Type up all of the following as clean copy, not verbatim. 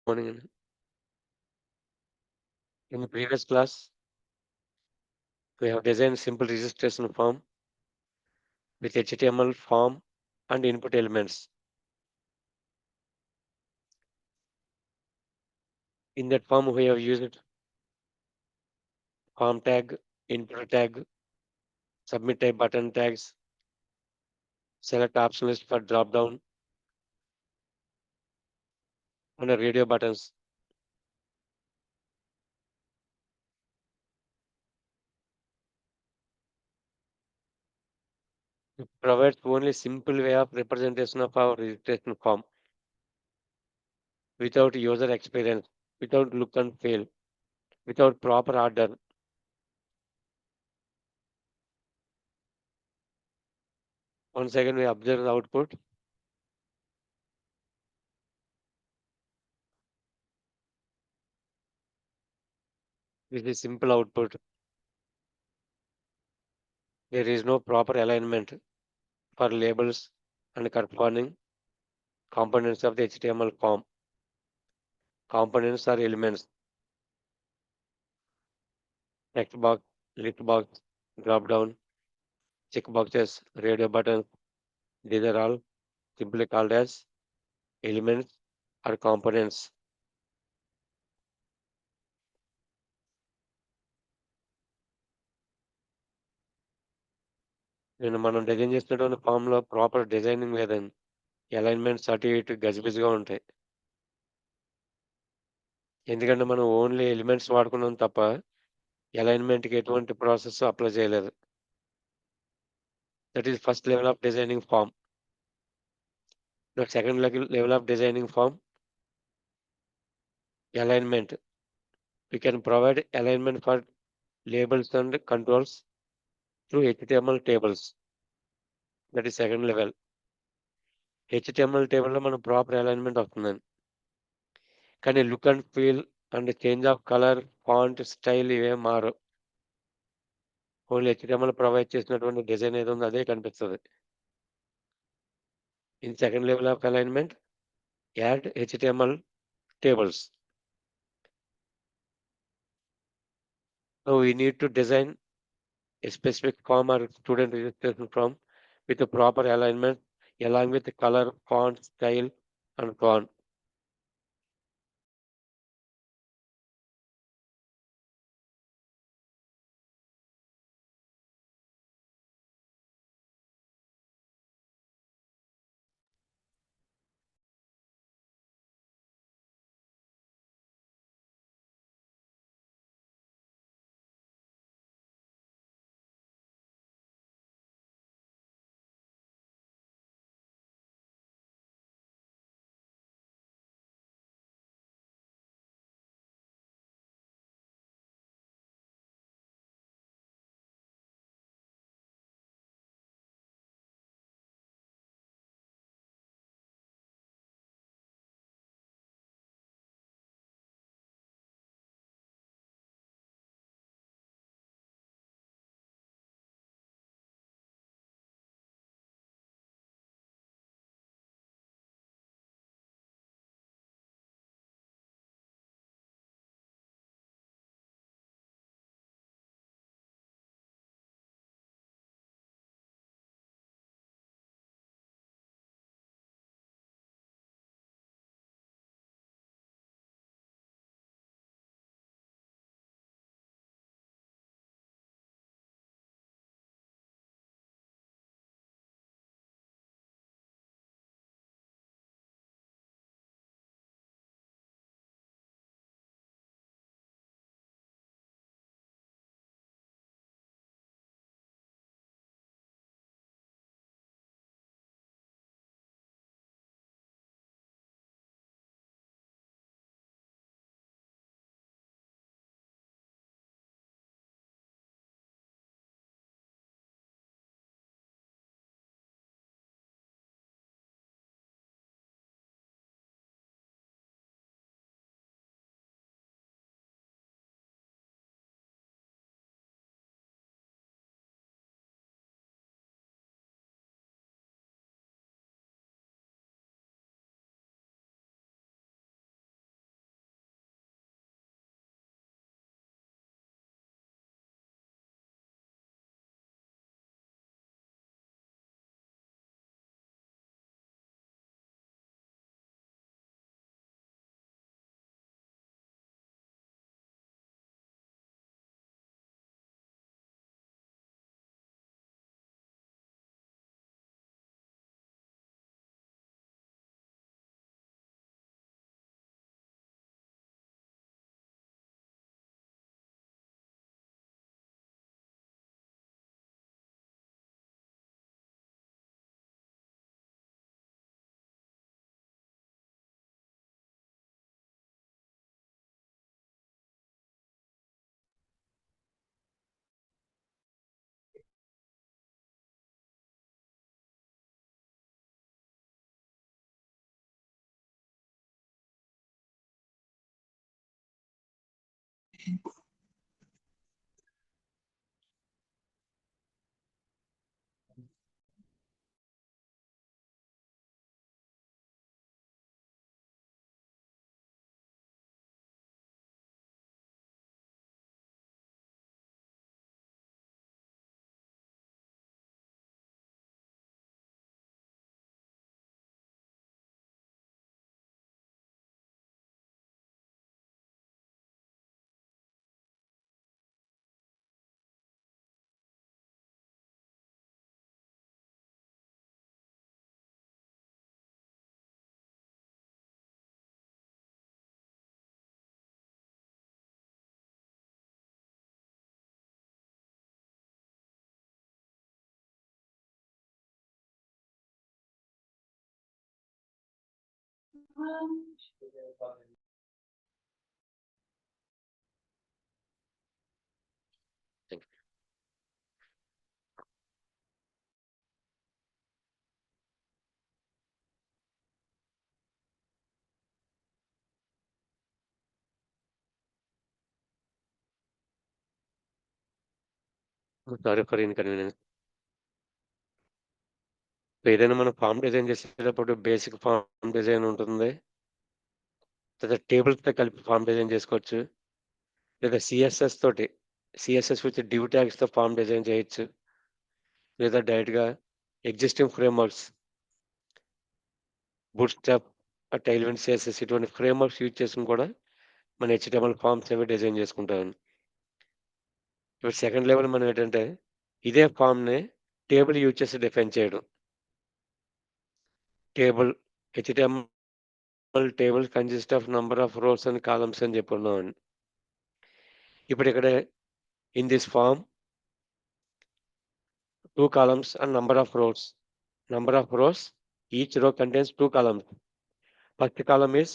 Morning. In the previous class, we have designed simple registration form with HTML form and input elements. In that form, we have used form tag, input tag, submit type button tags, select option list for drop down, and radio buttons. It provides only simple way of representation of our registration form without user experience, without look and feel, without proper order. Once again, we observe the output. This is simple output. There is no proper alignment for labels and corresponding components of the HTML form. Components are elements, text box, list box, drop down, check boxes, radio buttons. These are all simply called as elements or components. నేను మనం design చేసినటువంటి form లో proper designing లేదండి. Alignments అటు ఇటు గజిబిజిగా ఉంటాయి. ఎందుకంటే మనం ఓన్లీ ఎలిమెంట్స్ వాడుకున్నాం తప్ప అలైన్మెంట్‌కి ఎటువంటి ప్రాసెస్ అప్లై చేయలేదు. That is first level of designing form. The second level of designing form, alignment. We can provide alignment for labels and controls through HTML tables. That is second level. HTML table లో మనం proper alignment వస్తుందండి. కానీ look and feel and change of colour, font, style ఇవేం మారవు. Only HTML provide చేసినటువంటి design ఏది ఉందో అదే కనిపిస్తది. In second level of alignment, add HTML tables. So we need to design a specific form or student registration form with a proper alignment along with the color, font, style, and so on. Thank you. Sorry for inconvenience. ఏదైనా మనం form design చేసేటప్పుడు basic form design ఉంటుంది. లేదా టేబుల్స్‌తో కలిపి form design చేసుకోవచ్చు. లేదా CSS with div ట్యాగ్స్‌తో ఫార్మ్ డిజైన్ చేయొచ్చు. లేదా డైరెక్ట్‌గా existing frameworks Bootstrap, Tailwind CSS ఇటువంటి ఫ్రేమ్‌వర్క్స్ యూజ్ చేసుకొని కూడా మన హెచ్‌టిఎంఎల్ ఫార్మ్స్ అవి డిజైన్ చేసుకుంటామండి. ఇప్పుడు సెకండ్ లెవెల్ మనం ఏంటంటే, ఇదే ఫార్మ్‌ని టేబుల్ యూజ్ చేసి డిఫైన్ చేయడం. Table HTML table consist of number of rows and columns అని చెప్పుకున్నామండి. ఇప్పుడు ఇక్కడ in this form 2 columns and number of rows. Number of rows, each row contains 2 columns. First column is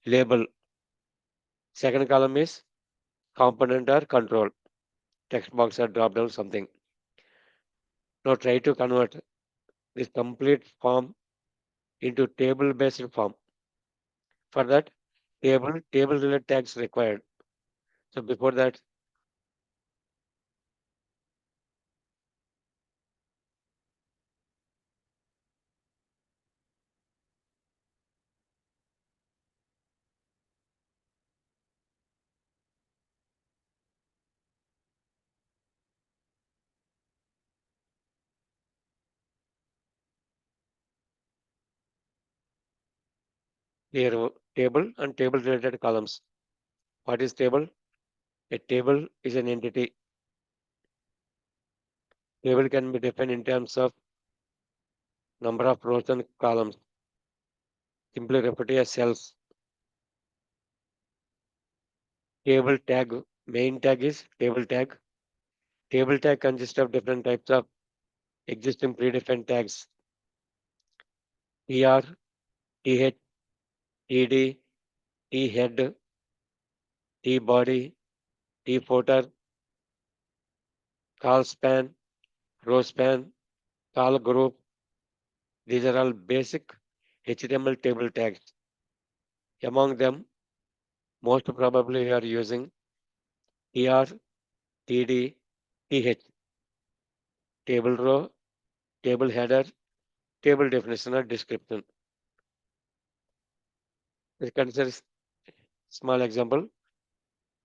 label. Second column is component or control. Text box or drop down something. Now try to convert this complete form into table based form. For that, table related tags required. So before that, here table and table related columns. What is table? A table is an entity. Table can be defined in terms of number of rows and columns. Simply referred to as cells. Table tag, main tag is table tag. Table tag consists of different types of existing predefined tags. TR, TH, TD, THead, TBody, TFooter, call span, row span, call group. These are all basic HTML table tags. Among them, most probably you are using TR, TD, TH, table row, table header, table definition or description. Let's consider small example.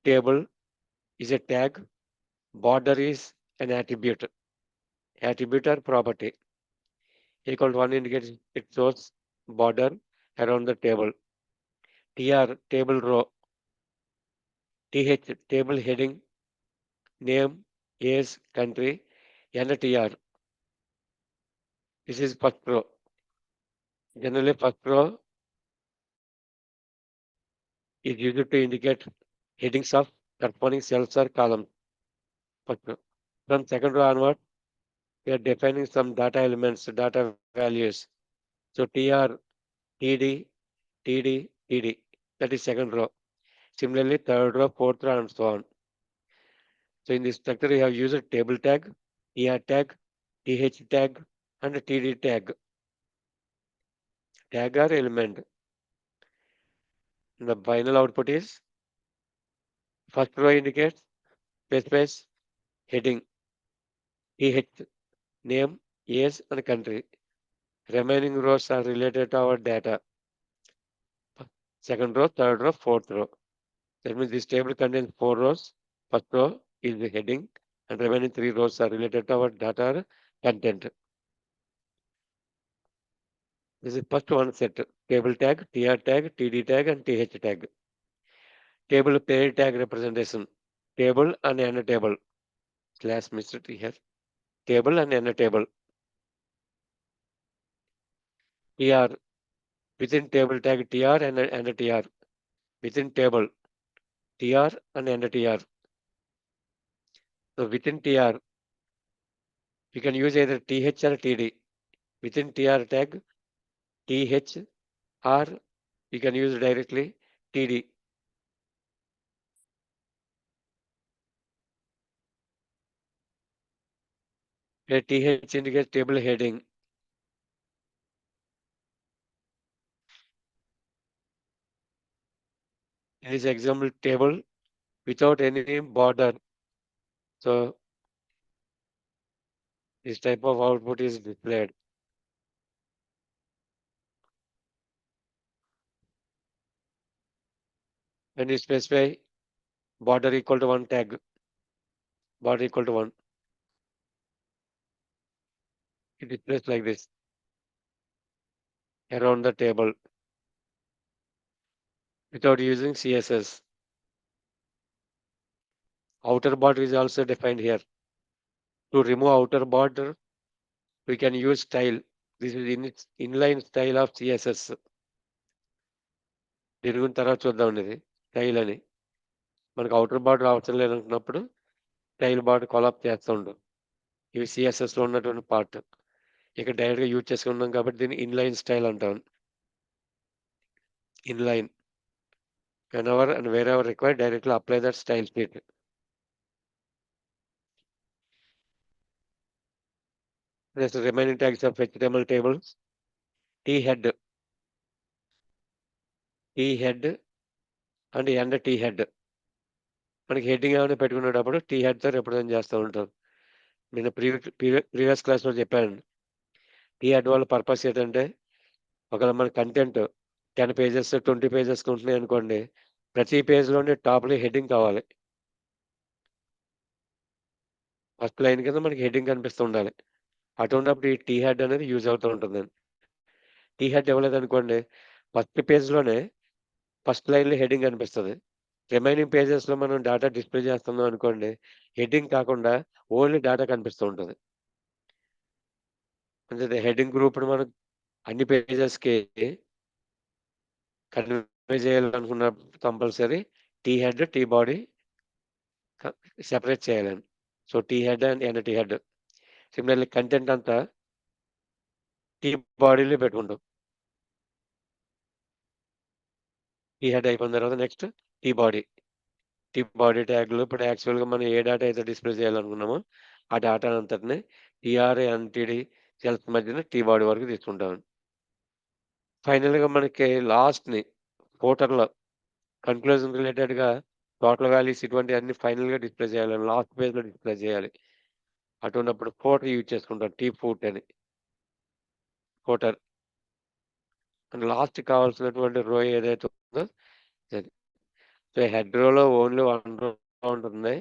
Table is a tag. Border is an attribute. Attribute or property. Equal to 1 indicates it shows border around the table. TR table row. TH table heading. Name, age, country, and TR. This is first row. Generally, first row is used to indicate headings of corresponding cells or columns. First row. From second row onward, we are defining some data elements, data values. So TR, TD, TD, TD. That is second row. Similarly, third row, fourth row, and so on. So in this structure, we have used table tag, TR tag, TH tag, and TD tag. Tag or element. The final output is First row indicates specifies heading, TH, name, age, and country. Remaining rows are related to our data. Second row, third row, fourth row. That means this table contains 4 rows. First row is the heading, and remaining 3 rows are related to our data or content. This is first one set: table tag, TR tag, TD tag, and TH tag. Table parent tag representation: table and n table. Slash missed here. Table and n table. TR within table tag TR and TR. Within table TR and TR. So within TR, you can use either TH or TD. Within TR tag, TH, or you can use directly TD. A TH indicates table heading. In this example table without any border. So this type of output is displayed. When you specify border equal to 1 tag, border equal to 1, it displays like this around the table without using CSS. Outer border is also defined here. To remove outer border, we can use style. This is in its inline style of CSS. దీని గురించి తర్వాత చూద్దామండి ఇది style అని. మనకు outer border అవసరం లేదనుకున్నప్పుడు style border collapse చేస్తూ ఉంటాం. ఇవి సిఎస్ఎస్లో ఉన్నటువంటి పార్ట్. ఇక్కడ డైరెక్ట్గా యూజ్ చేసుకున్నాం కాబట్టి దీన్ని ఇన్లైన్ స్టైల్ అంటాం. Inline. whenever and wherever required, directly apply that style sheet. Next, remaining tags of HTML tables. T head and end T head. మనకి హెడ్డింగ్ ఏమైనా పెట్టుకునేటప్పుడు టీ హెడ్తో రిప్రజెంట్ చేస్తూ ఉంటాం. నేను ప్రీవియస్ క్లాస్లో చెప్పాను. టీ హెడ్ వాళ్ళ పర్పస్ ఏంటంటే ఒకవేళ మన కంటెంట్ 10 పేజెస్ 20 పేజెస్ ఉంటున్నాయి అనుకోండి, ప్రతి పేజ్లోనే టాప్లో హెడ్డింగ్ కావాలి. ఫస్ట్ లైన్ కింద మనకి హెడ్డింగ్ కనిపిస్తూ ఉండాలి. అటువంటిప్పుడు ఈ టీ హెడ్ అనేది యూజ్ అవుతూ ఉంటుందండి. టీ హెడ్ ఇవ్వలేదనుకోండి, ఫస్ట్ పేజ్లోనే ఫస్ట్ లైన్లో హెడ్డింగ్ కనిపిస్తుంది. రిమైనింగ్ పేజెస్లో మనం డేటా డిస్ప్లే చేస్తున్నాం అనుకోండి, హెడ్డింగ్ కాకుండా ఓన్లీ డేటా కనిపిస్తూ ఉంటుంది. అంటే హెడ్డింగ్ గ్రూప్ని మనం అన్ని పేజెస్కి కన్వే చేయాలనుకున్న compulsory T head T body separate చేయాలండి. So T head and T head. Similarly content అంతా టీ బాడీలో పెట్టుకుంటాం. టీ హెడ్ అయిపోయిన తర్వాత next T body. T body ట్యాగ్లో ఇప్పుడు యాక్చువల్గా మనం ఏ డేటా అయితే డిస్ప్లే చేయాలనుకున్నామో ఆ డేటా అంతటిని టీఆర్ ఎన్టీడీ సెల్స్ మధ్యన టీ బాడీ వరకు తీసుకుంటాం. ఫైనల్గా మనకి లాస్ట్ని ఫోటర్లో కన్క్లూజన్ రిలేటెడ్గా టోటల్ వాల్యూస్ ఇటువంటి అన్ని ఫైనల్గా డిస్ప్లే చేయాలి, లాస్ట్ పేజ్లో డిస్ప్లే చేయాలి. అటువంటిప్పుడు ఫోటర్ యూజ్ చేసుకుంటాం, టీ ఫూట్ అని. ఫోటర్ అండ్ లాస్ట్ కావాల్సినటువంటి రో ఏదైతే ఉందో అది. సో హెడ్ రోలో ఓన్లీ 1 రో ఉంటుంది,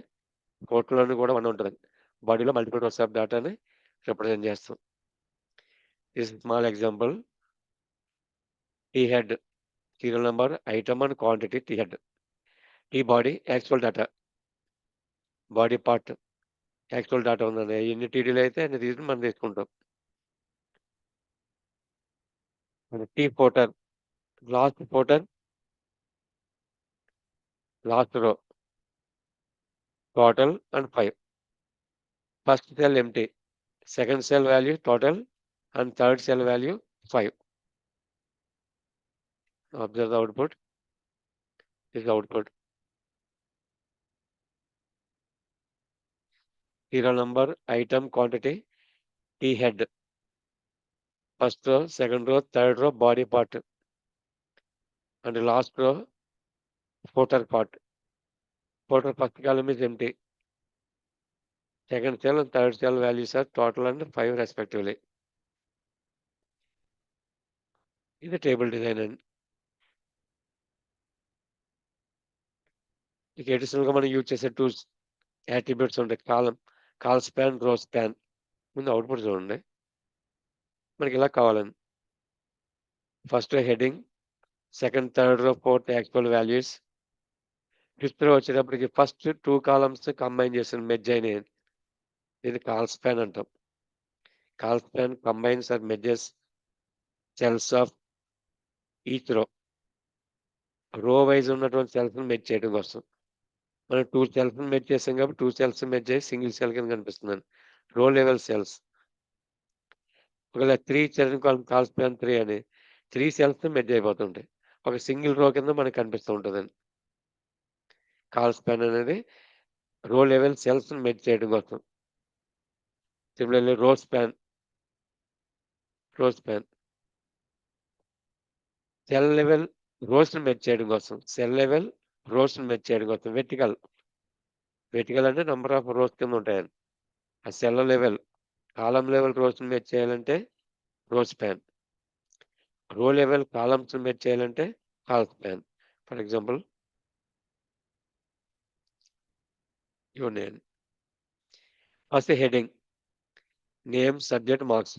ఫోటోలోని కూడా 1 ఉంటుంది. బాడీలో మల్టిపుల్ రోస్ ఆఫ్ డేటాని రిప్రజెంట్ చేస్తాం. This small example. T head serial number, item and quantity T head. T body actual data, body part actual data ఉందండి. ఎన్ని టీడీలు అయితే అన్ని తీసుకుని మనం తీసుకుంటాం. T footer, last footer, last row, total and 5. First cell empty, second cell value total, and third cell value 5. Observe the output. This is the output. Serial number, item, quantity, T head. First row, second row, third row, body part, and the last row, footer part. Total first column is empty. Second cell and third cell values are total and 5 respectively. ఇది table design అండి. ఇక అడిషనల్‌గా మనం use చేసే tools attributes ఉంటాయి. Col span, row span. ముందు output చూడండి. మనకి ఇలా కావాలండి. First heading, second, third row, fourth actual values. Fifth row వచ్చేటప్పటికి ఫస్ట్ 2 కాలమ్స్ కంబైన్ చేసిన మెర్జ్ అయినాయి. ఇది కాల్ స్పాన్ అంటాం. Col span combines or merges cells of each row. Row wise ఉన్నటువంటి సెల్స్‌ని మెర్జ్ చేయడం కోసం. మనం 2 సెల్స్‌ని మెర్జ్ చేసాం కాబట్టి 2 సెల్స్ మెర్జ్ అయ్యి సింగిల్ సెల్ కింద కనిపిస్తుందండి. రో లెవెల్ సెల్స్. ఒకవేళ 3 ఇచ్చారనుకో కాల్ స్పాన్ 3 అని 3 సెల్స్ మెర్జ్ అయిపోతుంటాయి. ఒక సింగిల్ రో కింద మనకు కనిపిస్తూ ఉంటదండి. కాల్ స్పాన్ అనేది రో లెవెల్ సెల్స్‌ని మెర్జ్ చేయడం కోసం. సిమిలర్‌లీ రో స్పాన్ సెల్ లెవెల్ రోస్‌ని మెర్జ్ చేయడం కోసం. సెల్ లెవెల్ రోస్‌ని మెర్జ్ చేయడం కోసం. వెర్టికల్ అంటే నంబర్ ఆఫ్ రోస్ కింద ఉంటాయండి. ఆ సెల్ లెవెల్, కాలమ్ లెవెల్ రోస్‌ని మెర్జ్ చేయాలంటే రో స్పాన్. రో లెవెల్ కాలమ్స్‌ని మెర్జ్ చేయాలంటే కాల్ స్పాన్. ఫర్ ఎగ్జాంపుల్ ఇవున్నాయండి. First heading, name, subject, marks.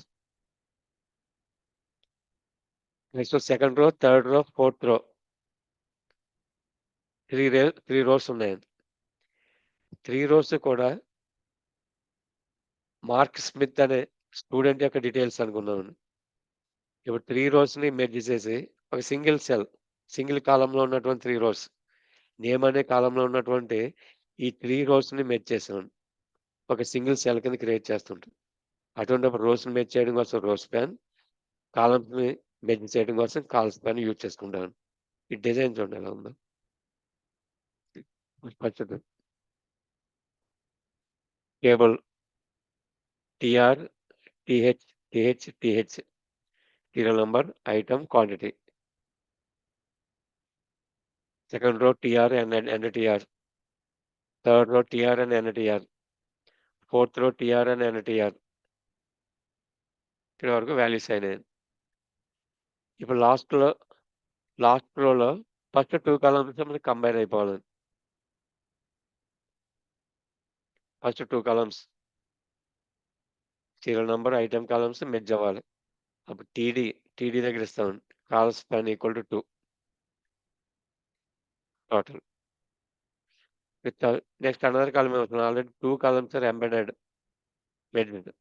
Next second row, third row, fourth row. 3 rows ఉన్నాయండి. 3 రోస్ కూడా మార్క్ స్మిత్ అనే స్టూడెంట్ యొక్క details అనుకున్నామండి. ఇప్పుడు 3 రోస్‌ని మెర్జ్ చేసేసి ఒక సింగిల్ కాలమ్‌లో ఉన్నటువంటి 3 రోస్. నేమ్ అనే కాలమ్‌లో ఉన్నటువంటి ఈ 3 రోస్‌ని మెర్జ్ చేసామండి. ఒక సింగిల్ సెల్ కింద క్రియేట్ చేస్తుంటాం. అటువంటప్పుడు రోస్‌ని మెర్జ్ చేయడం కోసం రో స్పాన్, కాలమ్స్‌ని మెర్జ్ చేయడం కోసం కాల్ స్పాన్ యూజ్ చేసుకుంటామండి. ఈ డిజైన్ చూడండి ఎలా ఉందో. First table TR, TH, serial number, item, quantity. Second row TR and ఎన్‌టీఆర్. థర్డ్ రో టీఆర్ అండ్ ఎన్‌టీఆర్. ఫోర్త్ రో టీఆర్ అండ్ ఎన్‌టీఆర్. ఇక్కడి వరకు వాల్యూస్ అయినాయి. ఇప్పుడు లాస్ట్ రోలో ఫస్ట్ 2 కాలమ్స్ మనకి కంబైన్ అయిపోవాలండి. First 2 columns serial number, item columns merge అవ్వాలి. అప్పుడు టీడీ దగ్గర ఇస్తామండి. Col span equal to 2 total. With next another column ఏమవుతుంది, already 2 columns are merged.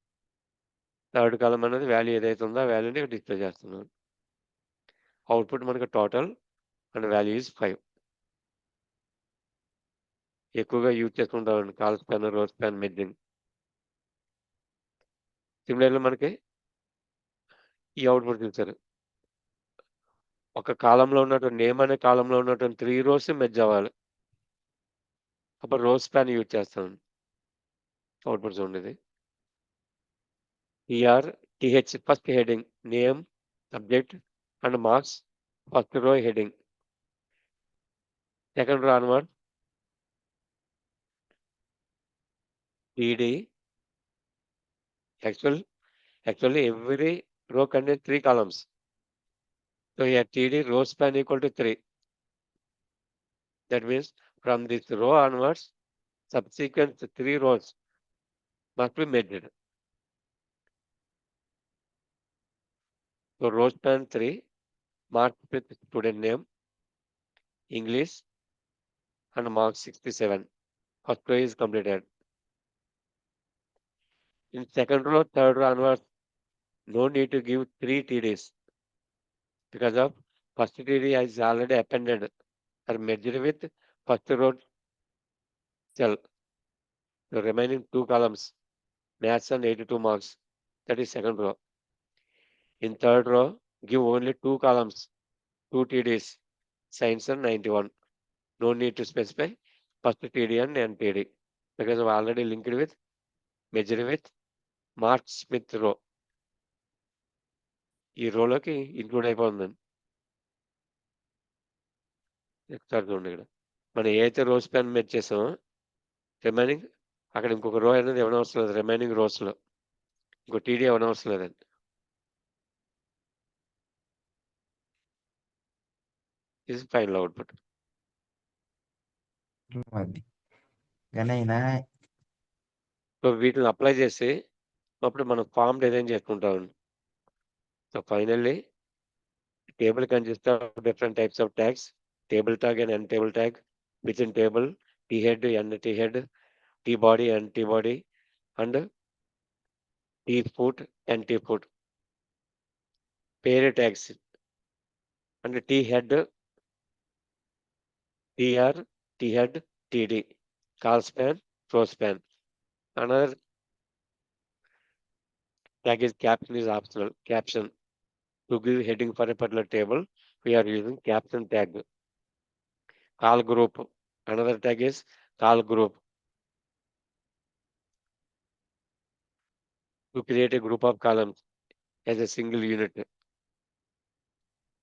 Third column అనేది వాల్యూ ఏదైతే ఉందో ఆ వాల్యూని డిస్ప్లే చేస్తున్నాం. అవుట్‌పుట్ మనకు టోటల్ అండ్ వాల్యూ ఈస్ 5. ఎక్కువగా యూజ్ చేసుకుంటామండి call span, row span merging. సిమిలర్‌గా మనకి ఈ అవుట్‌పుట్ చూసారు. ఒక కాలమ్‌లో ఉన్నటువంటి నేమ్ అనే కాలమ్‌లో ఉన్నటువంటి 3 రోస్ మెర్జ్ అవ్వాలి. అప్పుడు రో స్పాన్ యూజ్ చేస్తామండి. అవుట్‌పుట్ చూడండి ఇది. TR, TH first heading, name, subject and marks. First row heading. Second row onward TD. Actually every row contains 3 columns. So here TD row span equal to 3. That means from this row onwards, subsequent 3 rows must be merged. So row span 3 marked with student name, English and mark 67. First row is completed. In second row, third row onwards, no need to give 3 TDs because of first TD is already appended or merged with first row cell. The remaining 2 columns, maths and 82 marks. That is second row. In third row, give only 2 columns, 2 TDs, science and 91. No need to specify first TD and NTD because I've already linked with, measured with Mark Smith row. ఈ రోలోకి include అయిపోతుందండి. ఒకసారి చూడండి ఇక్కడ. మనం ఏదైతే rose span merge చేసామో remaining అక్కడ ఇంకొక రో అనేది ఇవ్వనవసరం లేదు. రిమైనింగ్ రోస్‌లో ఇంకో టీడీ ఇవ్వనవసరం లేదండి. ఇది ఫైనల్ అవుట్‌పుట్. అది. కానీ అయినా సో, వీటిని అప్లై చేసి అప్పుడు మనం ఫార్మ్ డిజైన్ చేసుకుంటామండి. So, finally table consists of different types of tags, table tag and end table tag. Within table, T head, end T head, T body and T body, and T foot and T foot. Pair tags and T head, TR, T head, TD. Call span, throw span. Another tag is caption is optional. Caption. To give heading for a particular table, we are using caption tag. Call group. Another tag is call group. To create a group of columns as a single unit.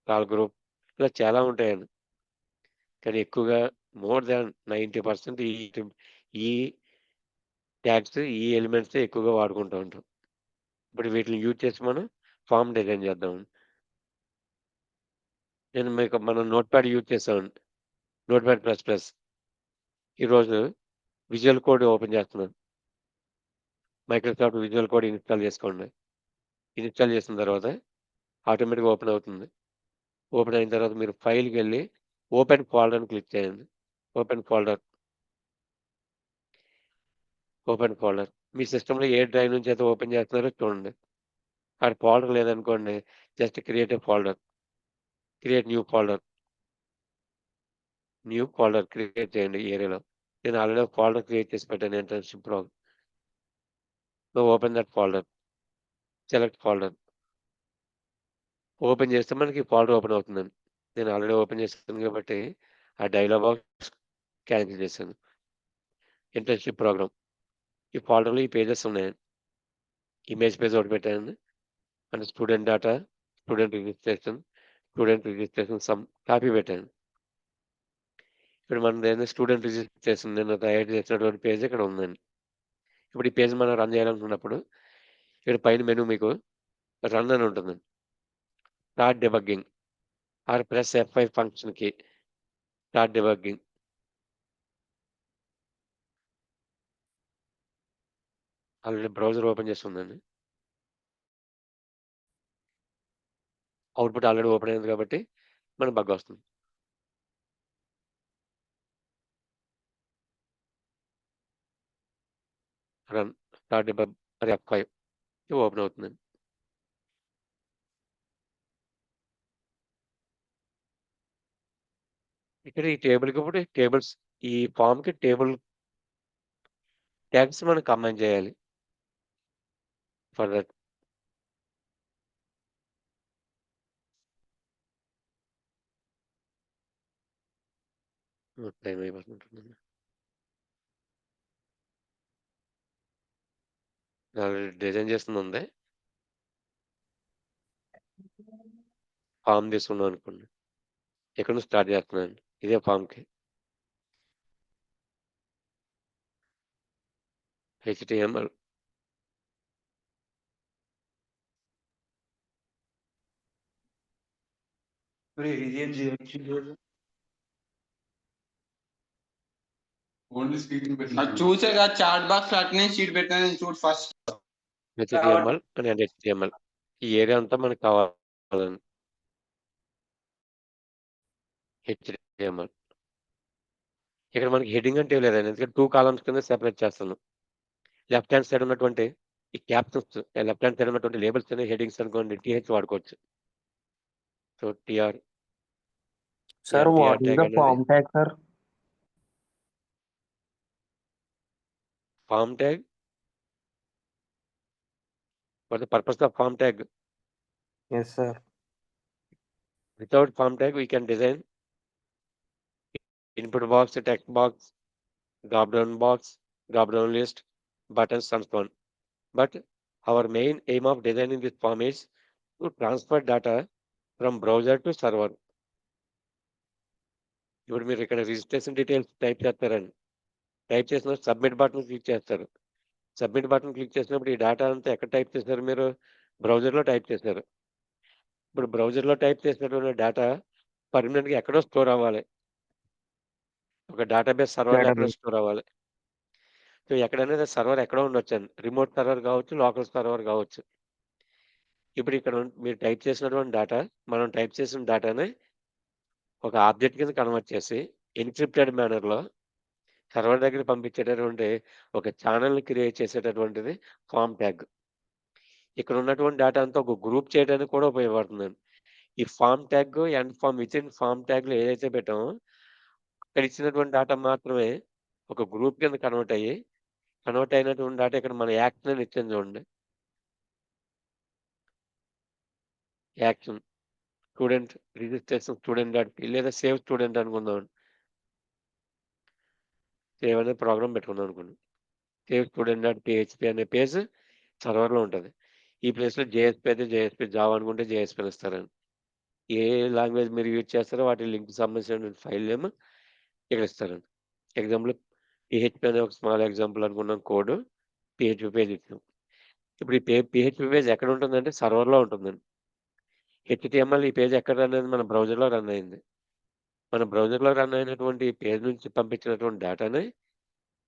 Call group ఇలా చాలా ఉంటాయండి. కానీ ఎక్కువగా more than 90% ఈ tags, ఈ ఎలిమెంట్సే ఎక్కువగా వాడుకుంటూ ఉంటాం. ఇప్పుడు వీటిని యూజ్ చేసి మనం ఫార్మ్ డిజైన్ చేద్దామండి. మనం నోట్‌ప్యాడ్ యూజ్ చేసామండి. Notepad plus plus. ఈరోజు విజువల్ కోడ్ ఓపెన్ చేస్తున్నాను. మైక్రోసాఫ్ట్ విజువల్ కోడ్ ఇన్‌స్టాల్ చేసుకోండి. ఇన్‌స్టాల్ చేసిన తర్వాత ఆటోమేటిక్‌గా ఓపెన్ అవుతుంది. ఓపెన్ అయిన తర్వాత మీరు ఫైల్‌కెళ్ళి ఓపెన్ ఫోల్డర్ అని క్లిక్ చేయండి. Open folder. Open folder. మీ సిస్టమ్‌లో ఏ డ్రైవ్ నుంచి అయితే ఓపెన్ చేస్తున్నారో చూడండి. అక్కడ ఫోల్డర్ లేదనుకోండి, just create a folder. Create new folder. New folder create చేయండి ఈ ఏరియాలో. నేను ఆల్రెడీ ఒక ఫోల్డర్ క్రియేట్ చేసి పెట్టాను internship pro. So, open that folder. Select folder. Open చేస్తే మనకి ఫోల్డర్ ఓపెన్ అవుతుందండి. నేను ఆల్రెడీ ఓపెన్ చేశాను కాబట్టి ఆ డైలాగ్ బాక్స్ క్యాన్సిల్ చేశాను. Internship program. ఈ ఫోల్డర్‌లో ఈ పేజెస్ ఉన్నాయండి. ఇమేజ్ పేజ్ ఒకటి పెట్టానండి. And student data, student registration some copy పెట్టాను. ఇప్పుడు మనదేంది స్టూడెంట్ రిజిస్ట్రేషన్ నేను తయారు చేసినటువంటి పేజ్ ఇక్కడ ఉందండి. ఇప్పుడు ఈ పేజ్ మనం రన్ చేయాలనుకున్నప్పుడు ఇక్కడ పైన మెనూ మీకు రన్ అని ఉంటుందండి. Start debugging or press F5 function key. Start debugging. Already browser open చేసి ఉందండి. అవుట్‌పుట్ ఆల్రెడీ ఓపెన్ అయింది కాబట్టి మనకు బగ్ వస్తుంది. రన్ స్టార్ట్ డిబగ్ అది F5 ఇది ఓపెన్ అవుతుందండి. ఇక్కడ ఈ టేబుల్‌కి ఇప్పుడు టేబుల్స్ ఈ ఫార్మ్‌కి టేబుల్ ట్యాగ్స్ మనం కంబైన్ చేయాలి. ఫర్ దట్ టైం అయిపోతుంటుందండి. ఆల్రెడీ డిజైన్ చేసింది ఉంది. ఫార్మ్ తీసుకున్నాం అనుకోండి. ఇక్కడ నుంచి స్టార్ట్ చేస్తున్నానండి. ఇదే ఫార్మ్‌కి. HTML. ఓన్లీ స్పీకింగ్ పెట్టిన చూసాగా చాట్ బాక్స్ అట్నే షీట్ పెట్టాను చూడు ఫస్ట్ HTML అండ్ HTML. ఈ ఏరియా అంతా మనకు కావాలండి. HTML. ఇక్కడ మనకి హెడ్డింగ్ అంటే లేదండి. ఎందుకంటే 2 కాలమ్స్ కింద సెపరేట్ చేస్తాను. లెఫ్ట్ హ్యాండ్ సైడ్ ఉన్నటువంటి ఈ క్యాప్షన్స్ లెఫ్ట్ హ్యాండ్ సైడ్ ఉన్నటువంటి లేబుల్స్ అనే హెడ్డింగ్స్ అనుకోండి TH వాడుకోవచ్చు. So, TR sir, TR what is tag the అనేది form tag, sir? Form tag. For the purpose of form tag. Yes, sir. Without form tag, we can design input box, text box, drop-down box, drop-down list, buttons, and so on. But our main aim of designing this form is to transfer data from browser to server. ఇప్పుడు మీరు ఇక్కడ registration details type చేస్తారండి. Type చేసిన submit button click చేస్తారు. Submit button click చేసినప్పుడు ఈ data అంతా ఎక్కడ టైప్ చేశారు మీరు? బ్రౌజర్‌లో టైప్ చేశారు. ఇప్పుడు బ్రౌజర్‌లో టైప్ చేసినటువంటి డేటా పర్మనెంట్‌గా ఎక్కడో స్టోర్ అవ్వాలి. ఒక డేటాబేస్ సర్వర్‌లో ఎక్కడో డేటాబేస్. స్టోర్ అవ్వాలి. సో, ఎక్కడనేది సర్వర్ ఎక్కడో ఉండొచ్చండి. రిమోట్ సర్వర్ కావచ్చు, లోకల్ సర్వర్ కావచ్చు. ఇప్పుడు ఇక్కడ మీరు టైప్ చేసినటువంటి డేటా, మనం టైప్ చేసిన డేటాని ఒక ఆబ్జెక్ట్ కింద కన్వర్ట్ చేసి ఎన్‌క్రిప్టెడ్ మేనర్‌లో సర్వర్ దగ్గరికి పంపించేటటువంటి ఒక ఛానెల్‌ని క్రియేట్ చేసేటటువంటిది ఫార్మ్ ట్యాగ్. ఇక్కడ ఉన్నటువంటి డేటా అంతా ఒక గ్రూప్ చేయడానికి కూడా ఉపయోగపడుతుందండి. ఈ form tag, end form within form ట్యాగ్‌లో ఏదైతే పెట్టామో, అక్కడ ఇచ్చినటువంటి డేటా మాత్రమే ఒక గ్రూప్ కింద కన్వర్ట్ అయినటువంటి డేటా ఇక్కడ మన యాక్షన్ అని ఇచ్చాను చూడండి. Action student registration student dot P లేదా సేవ్ స్టూడెంట్ అనుకుందామండి. సేవ్ అనే ప్రోగ్రామ్ పెట్టుకుందాం అనుకోండి. సేవ్ స్టూడెంట్ డాట్ పీహెచ్‌పీ అనే పేజ్ సర్వర్‌లో ఉంటది. ఈ ప్లేస్‌లో జేఎస్‌పీ అయితే జేఎస్‌పీ, జావా అనుకుంటే జేఎస్‌పీ అని ఇస్తారండి. ఏ లాంగ్వేజ్ మీరు యూజ్ చేస్తారో వాటి లింక్‌కి సంబంధించిన ఫైల్ నేమ్ ఇక్కడ ఇస్తారండి. ఎగ్జాంపుల్ పీహెచ్‌పీ అనే ఒక స్మాల్ ఎగ్జాంపుల్ అనుకున్నాం కోడ్. పీహెచ్‌పీ పేజ్ ఇచ్చాం. ఇప్పుడు ఈ పీహెచ్‌పీ పేజ్ ఎక్కడ ఉంటుందంటే సర్వర్‌లో ఉంటుందండి. హెచ్‌టీఎంఎల్ ఈ పేజ్ ఎక్కడ రన్ అయింది? మన బ్రౌజర్‌లో రన్ అయింది. మన బ్రౌజర్‌లో రన్ అయినటువంటి ఈ పేజ్ నుంచి పంపించినటువంటి డేటాని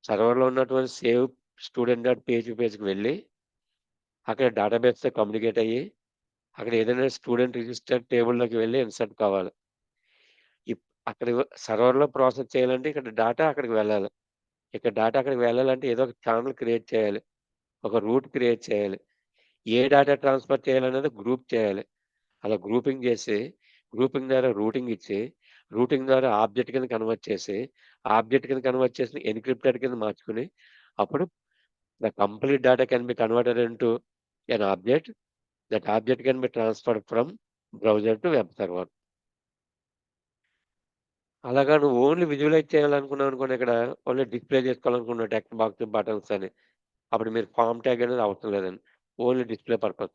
సర్వర్‌లో ఉన్నటువంటి సేవ్ స్టూడెంట్ డాట్ పీహెచ్‌పీ పేజ్‌కి వెళ్ళి, అక్కడ డేటాబేస్‌తో కమ్యూనికేట్ అయ్యి, అక్కడ ఏదైనా స్టూడెంట్ రిజిస్టర్డ్ టేబుల్‌లోకి వెళ్లి ఇన్సర్ట్ కావాలి. ఇప్ అక్కడ సర్వర్‌లో ప్రాసెస్ చేయాలంటే ఇక్కడ డేటా అక్కడికి వెళ్ళాలి. ఇక్కడ డేటా అక్కడికి వెళ్ళాలంటే ఏదో ఒక ఛానెల్ క్రియేట్ చేయాలి. ఒక రూట్ క్రియేట్ చేయాలి. ఏ డేటా ట్రాన్స్‌ఫర్ చేయాలనేది గ్రూప్ చేయాలి. అలా గ్రూపింగ్ చేసి, గ్రూపింగ్ ద్వారా రూటింగ్ ఇచ్చి, రూటింగ్ ద్వారా ఆబ్జెక్ట్ కింద కన్వర్ట్ చేసి, ఆబ్జెక్ట్ కింద కన్వర్ట్ చేసి ఎన్‌క్రిప్టెడ్ కింద మార్చుకొని, అప్పుడు the complete data can be converted into an object. That object can be transferred from browser to web server. అలాగా నువ్వు ఓన్లీ విజువలైజ్ చేయాలనుకున్నావనుకోండి ఇక్కడ, ఓన్లీ డిస్‌ప్లే చేసుకోవాలనుకున్నావు టెక్స్ట్ బాక్స్, బటన్స్ అని. అప్పుడు మీరు ఫార్మ్ ట్యాగ్ అనేది అవసరం లేదండి. Only display purpose.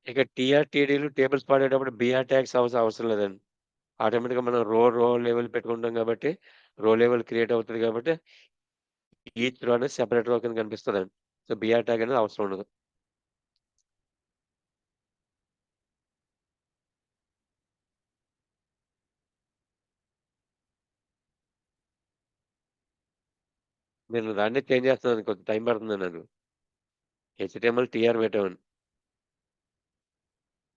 ఇక టీఆర్, టీడీలు టేబుల్స్ వాడేటప్పుడు బీఆర్ ట్యాగ్స్ అవసరం లేదండి. ఆటోమేటిక్‌గా మనం రో లెవెల్ పెట్టుకుంటాం కాబట్టి, రో లెవెల్ క్రియేట్ అవుతది కాబట్టి, ఈచ్ రో అనేది సెపరేట్ రో కింద కనిపిస్తదండి. సో, బీఆర్ ట్యాగ్ అనేది అవసరం ఉండదు. నేను దాన్నే చేంజ్ చేస్తున్నాను. కొంచెం టైం పడుతుందండి నాకు. హెచ్‌టీఎంఎల్ టీఆర్ పెట్టామండి.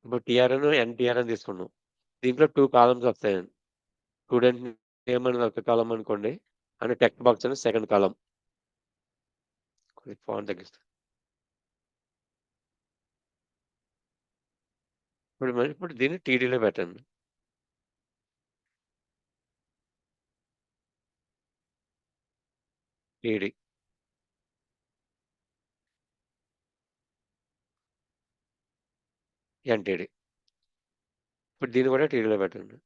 ఇప్పుడు టీఆర్‌ను, ఎన్‌టీఆర్ అని తీసుకున్నాం. దీంట్లో 2 కాలమ్స్ వస్తాయండి. స్టూడెంట్ నేమ్ అనేది ఒక కాలమ్ అనుకోండి. అండ్ టెక్స్ట్ బాక్స్ అనేది సెకండ్ కాలమ్. కొంచెం ఫాంట్ తగ్గిస్తా. ఇప్పుడు దీన్ని టీడీలో పెట్టండి. టీడీ. ఎన్‌టీడీ. ఇప్పుడు దీన్ని కూడా టీడీలో పెట్టండి.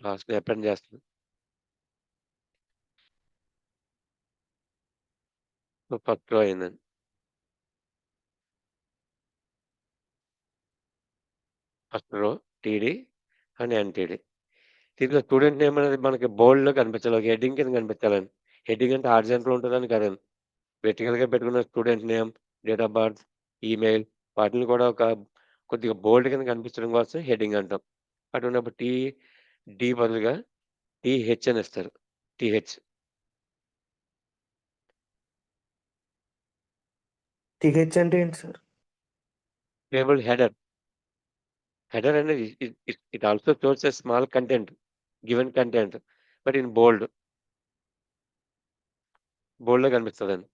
లాస్ట్‌లో అపెండ్ చేస్తున్నాను. సో, ఫస్ట్ రో అయిందండి. First row TD and NTD. దీంట్లో స్టూడెంట్ నేమ్ అనేది మనకి బోల్డ్‌లో కనిపించాలి. ఒక హెడ్డింగ్ కింద కనిపించాలండి. హెడ్డింగ్ అంటే హారిజాంటల్ ఉంటదని కాదండి. వెర్టికల్‌గా పెట్టుకున్న student name, date of birth, email వాటిని కూడా కొద్దిగా బోల్డ్ కింద కనిపించడం కోసం హెడ్డింగ్ అంటాం. అటువంటప్పుడు టీ బదులుగా టీహెచ్ అని ఇస్తారు. టీహెచ్. టీహెచ్ అంటే ఏంటి సార్? Table header. హెడర్ అనేది it also shows a small content, given content but in బోల్డ్‌లో కనిపిస్తదండి.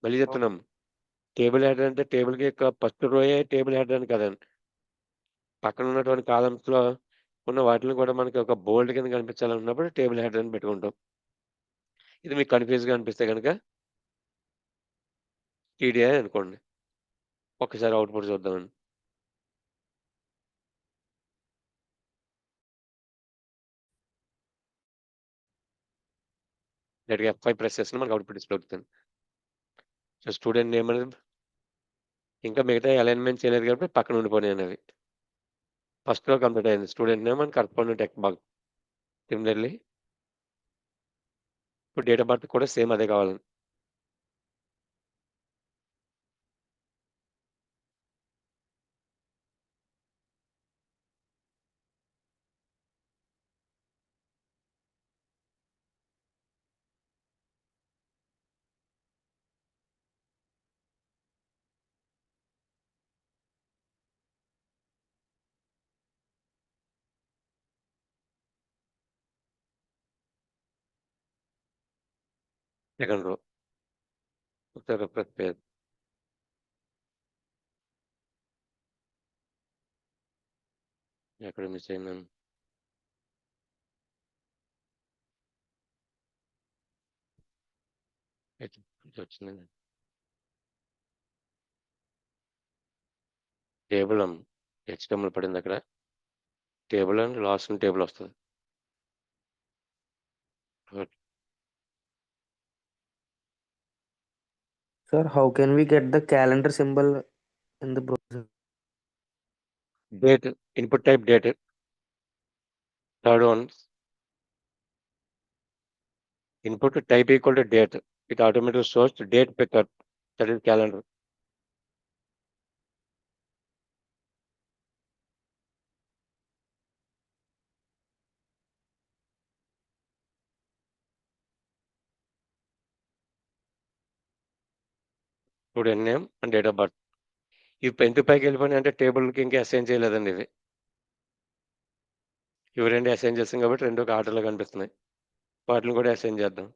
మళ్ళీ చెప్తున్నాం. టేబుల్ హెడర్ అంటే టేబుల్‌కి యొక్క ఫస్ట్ రోయే టేబుల్ హెడర్ అని కాదండి. పక్కన ఉన్నటువంటి కాలమ్స్‌లో ఉన్న వాటిని కూడా మనకి ఒక బోల్డ్ కింద కనిపించాలన్నప్పుడు టేబుల్ హెడర్ అని పెట్టుకుంటాం. ఇది మీకు కన్‌ఫ్యూజ్‌గా అనిపిస్తే గనక టీడీఐ అనుకోండి. ఒక్కసారి అవుట్‌పుట్ చూద్దామండి. డైరెక్ట్‌గా F5 ప్రెస్ చేస్తే మనకు అవుట్‌పుట్ డిస్‌ప్లే అవుతుంది. సో స్టూడెంట్ నేమ్ అనేది ఇంకా మిగతా అలైన్మెంట్ చేయలేదు కాబట్టి పక్కన ఉండిపోయినాయి అవి. ఫస్ట్‌లో కంప్లీట్ అయింది. Student name and corresponding text box. Similarly ఇప్పుడు డేట్ ఆఫ్ బర్త్ కూడా సేమ్ అదే కావాలండి. Second row. ఒకసారి రిఫ్రెష్ చేయండి. ఎక్కడ మిస్ అయిందని. ఇది వచ్చిందండి. టేబుల్ హెచ్‌టిఎంఎల్ పడింది అక్కడ. టేబుల్ అండ్ లాస్ట్ టేబుల్ వస్తది. Good. Sir, how can we get the calendar symbol in the browser? Date input type date. Third one input type equal to date. It automatic shows date picker. That is calendar. Student name and date of birth. ఇవి ఎందుకు పైకి వెళ్ళిపోయినాయి అంటే టేబుల్‌కి ఇంకా assign చేయలేదండి ఇవి. ఇవి 2 assign చేసాం కాబట్టి 2 ఒక ఆర్డర్‌లో కనిపిస్తున్నాయి. వాటిని కూడా అసైన్ చేద్దాం.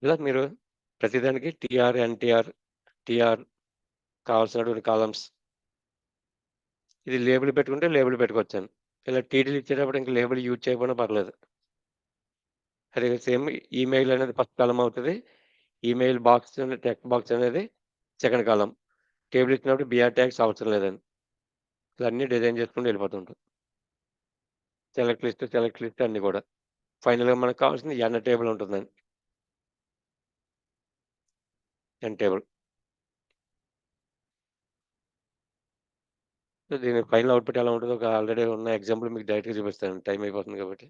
ఇలా మీరు ప్రతిదానికి టీఆర్, ఎన్టీఆర్, టీఆర్ కావాల్సినటువంటి కాలమ్స్. ఇది లేబుల్ పెట్టుకుంటే లేబుల్ పెట్టుకోవచ్చండి. ఇలా టీటీలు ఇచ్చేటప్పుడు ఇంక లేబుల్ యూజ్ చేయకపోయినా పర్లేదు. అది సేమ్ ఈమెయిల్ అనేది ఫస్ట్ కాలమ్ అవుతది. ఈమెయిల్ బాక్స్ టెక్స్ట్ బాక్స్ అనేది సెకండ్ కాలమ్. టేబుల్ ఇచ్చినప్పుడు బిఆర్ ట్యాగ్స్ అవసరం లేదండి. ఇలా అన్నీ డిజైన్ చేసుకుంటూ వెళ్ళిపోతుంటాం. సెలెక్ట్ లిస్ట్ అన్నీ కూడా. ఫైనల్‌గా మనకు కావాల్సింది ఎన్ టేబుల్ ఉంటుందండి. ఎన్ టేబుల్. సో దీని ఫైనల్ అవుట్‌పుట్ ఎలా ఉంటదో ఒక ఆల్రెడీ ఉన్న ఎగ్జాంపుల్ మీకు డైరెక్ట్‌గా చూపిస్తాను. టైం అయిపోతుంది కాబట్టి.